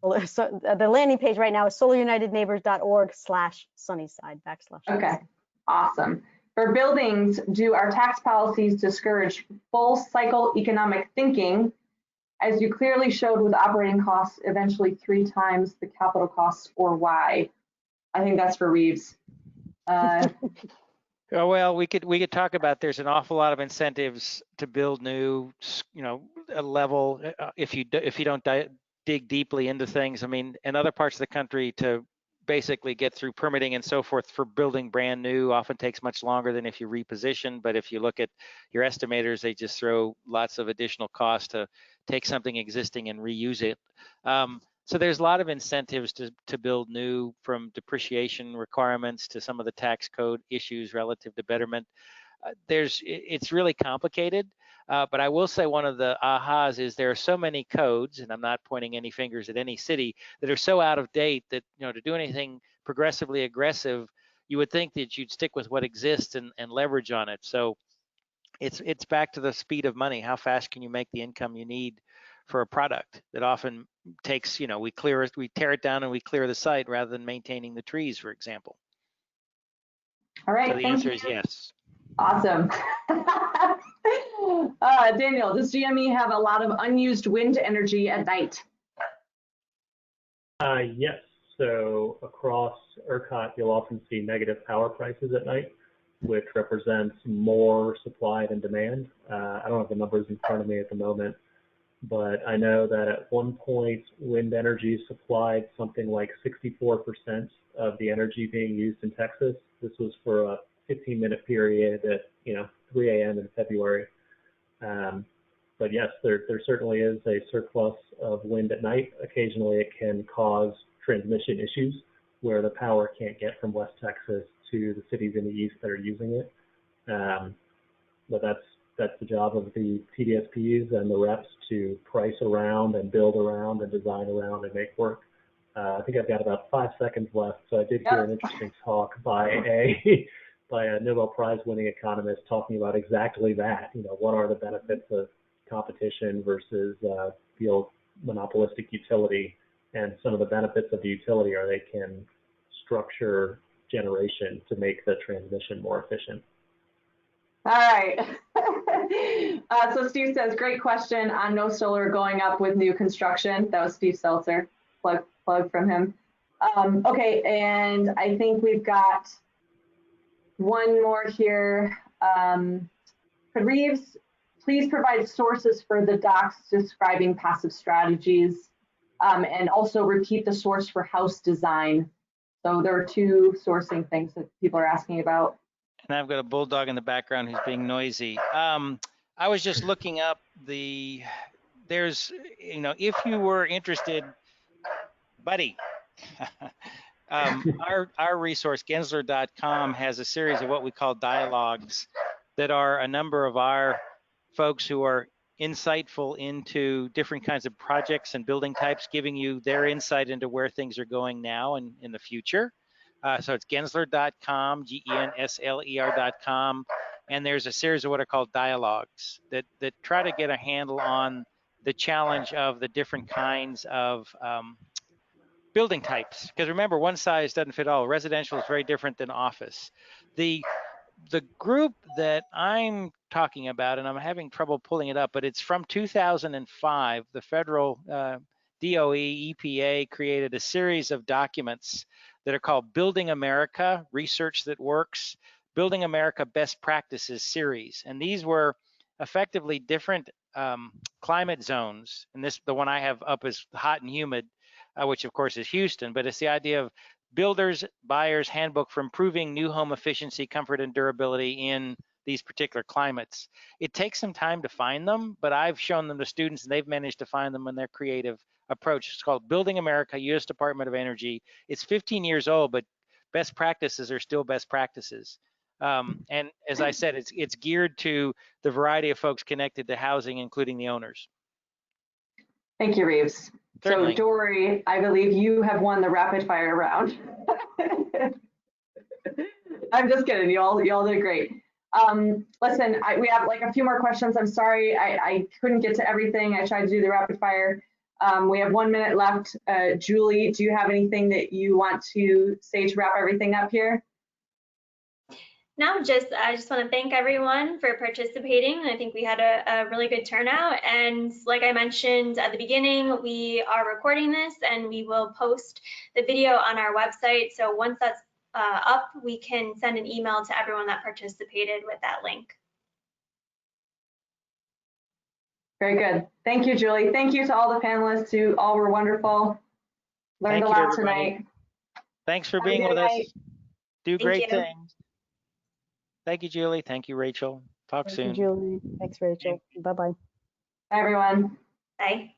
Well, so the landing page right now is solarunitedneighbors.org/Sunnyside / Okay, awesome. For buildings, do our tax policies discourage full cycle economic thinking, as you clearly showed with operating costs eventually 3 times the capital costs, or why? I think that's for Reeves. Oh, well, we could talk about, there's an awful lot of incentives to build new, a level, if you don't dig deeply into things. I mean, in other parts of the country, to basically get through permitting and so forth for building brand new often takes much longer than if you reposition. But if you look at your estimators, they just throw lots of additional cost to take something existing and reuse it. So there's a lot of incentives to build new, from depreciation requirements to some of the tax code issues relative to betterment. It's really complicated, but I will say one of the ahas is there are so many codes, and I'm not pointing any fingers at any city, that are so out of date that, to do anything progressively aggressive, you would think that you'd stick with what exists and leverage on it. So it's back to the speed of money. How fast can you make the income you need for a product that often takes, we tear it down and we clear the site rather than maintaining the trees, for example. All right. So the answer is yes. Awesome. Daniel, does GME have a lot of unused wind energy at night? Yes. So across ERCOT, you'll often see negative power prices at night, which represents more supply than demand. I don't have the numbers in front of me at the moment, but I know that at one point, wind energy supplied something like 64% of the energy being used in Texas. This was for a 15-minute period at 3 a.m. in February. But yes, there certainly is a surplus of wind at night. Occasionally it can cause transmission issues where the power can't get from West Texas to the cities in the east that are using it. But that's the job of the TDSPs and the reps to price around and build around and design around and make work. I think I've got about 5 seconds left, so I did hear an interesting talk by a Nobel Prize winning economist talking about exactly that. What are the benefits of competition versus the old monopolistic utility, and some of the benefits of the utility are they can structure generation to make the transmission more efficient. All right. So Steve says, great question on no solar going up with new construction. That was Steve Seltzer, plug from him. Okay, and I think we've got one more here. Could Reeves please provide sources for the docs describing passive strategies, and also repeat the source for house design? So there are 2 sourcing things that people are asking about. And I've got a bulldog in the background who's being noisy. I was just looking up there's, if you were interested, buddy, our resource, Gensler.com, has a series of what we call dialogues that are a number of our folks who are insightful into different kinds of projects and building types, giving you their insight into where things are going now and in the future. So it's Gensler.com, GENSLER.com, and there's a series of what are called dialogues that try to get a handle on the challenge of the different kinds of building types. Because remember, one size doesn't fit all. Residential is very different than office. The group that I'm talking about, and I'm having trouble pulling it up, but it's from 2005, the federal DOE, EPA created a series of documents that are called Building America, Research That Works, Building America Best Practices series. And these were effectively different climate zones. And the one I have up is hot and humid, which of course is Houston, but it's the idea of builders, buyers handbook for improving new home efficiency, comfort, and durability in these particular climates. It takes some time to find them, but I've shown them to students and they've managed to find them in their creative approach. It's called Building America, U.S. Department of Energy. It's 15 years old, but best practices are still best practices. And as I said, it's geared to the variety of folks connected to housing, including the owners. Thank you, Reeves. Certainly. So Dory, I believe you have won the rapid fire round. I'm just kidding, you all did great. Listen, we have like a few more questions. I'm sorry, I couldn't get to everything. I tried to do the rapid fire. We have 1 minute left. Julie, do you have anything that you want to say to wrap everything up here? No, I just want to thank everyone for participating. I think we had a really good turnout. And like I mentioned at the beginning, we are recording this and we will post the video on our website. So once that's up, we can send an email to everyone that participated with that link. Very good. Thank you, Julie. Thank you to all the panelists who all were wonderful. Learned a lot tonight. Thanks for being with us. Do great you. things. Thank you, Julie. Thank you, Rachel. Talk soon. Thank you, Julie. Thanks, Rachel. Bye-bye. Bye, everyone. Bye.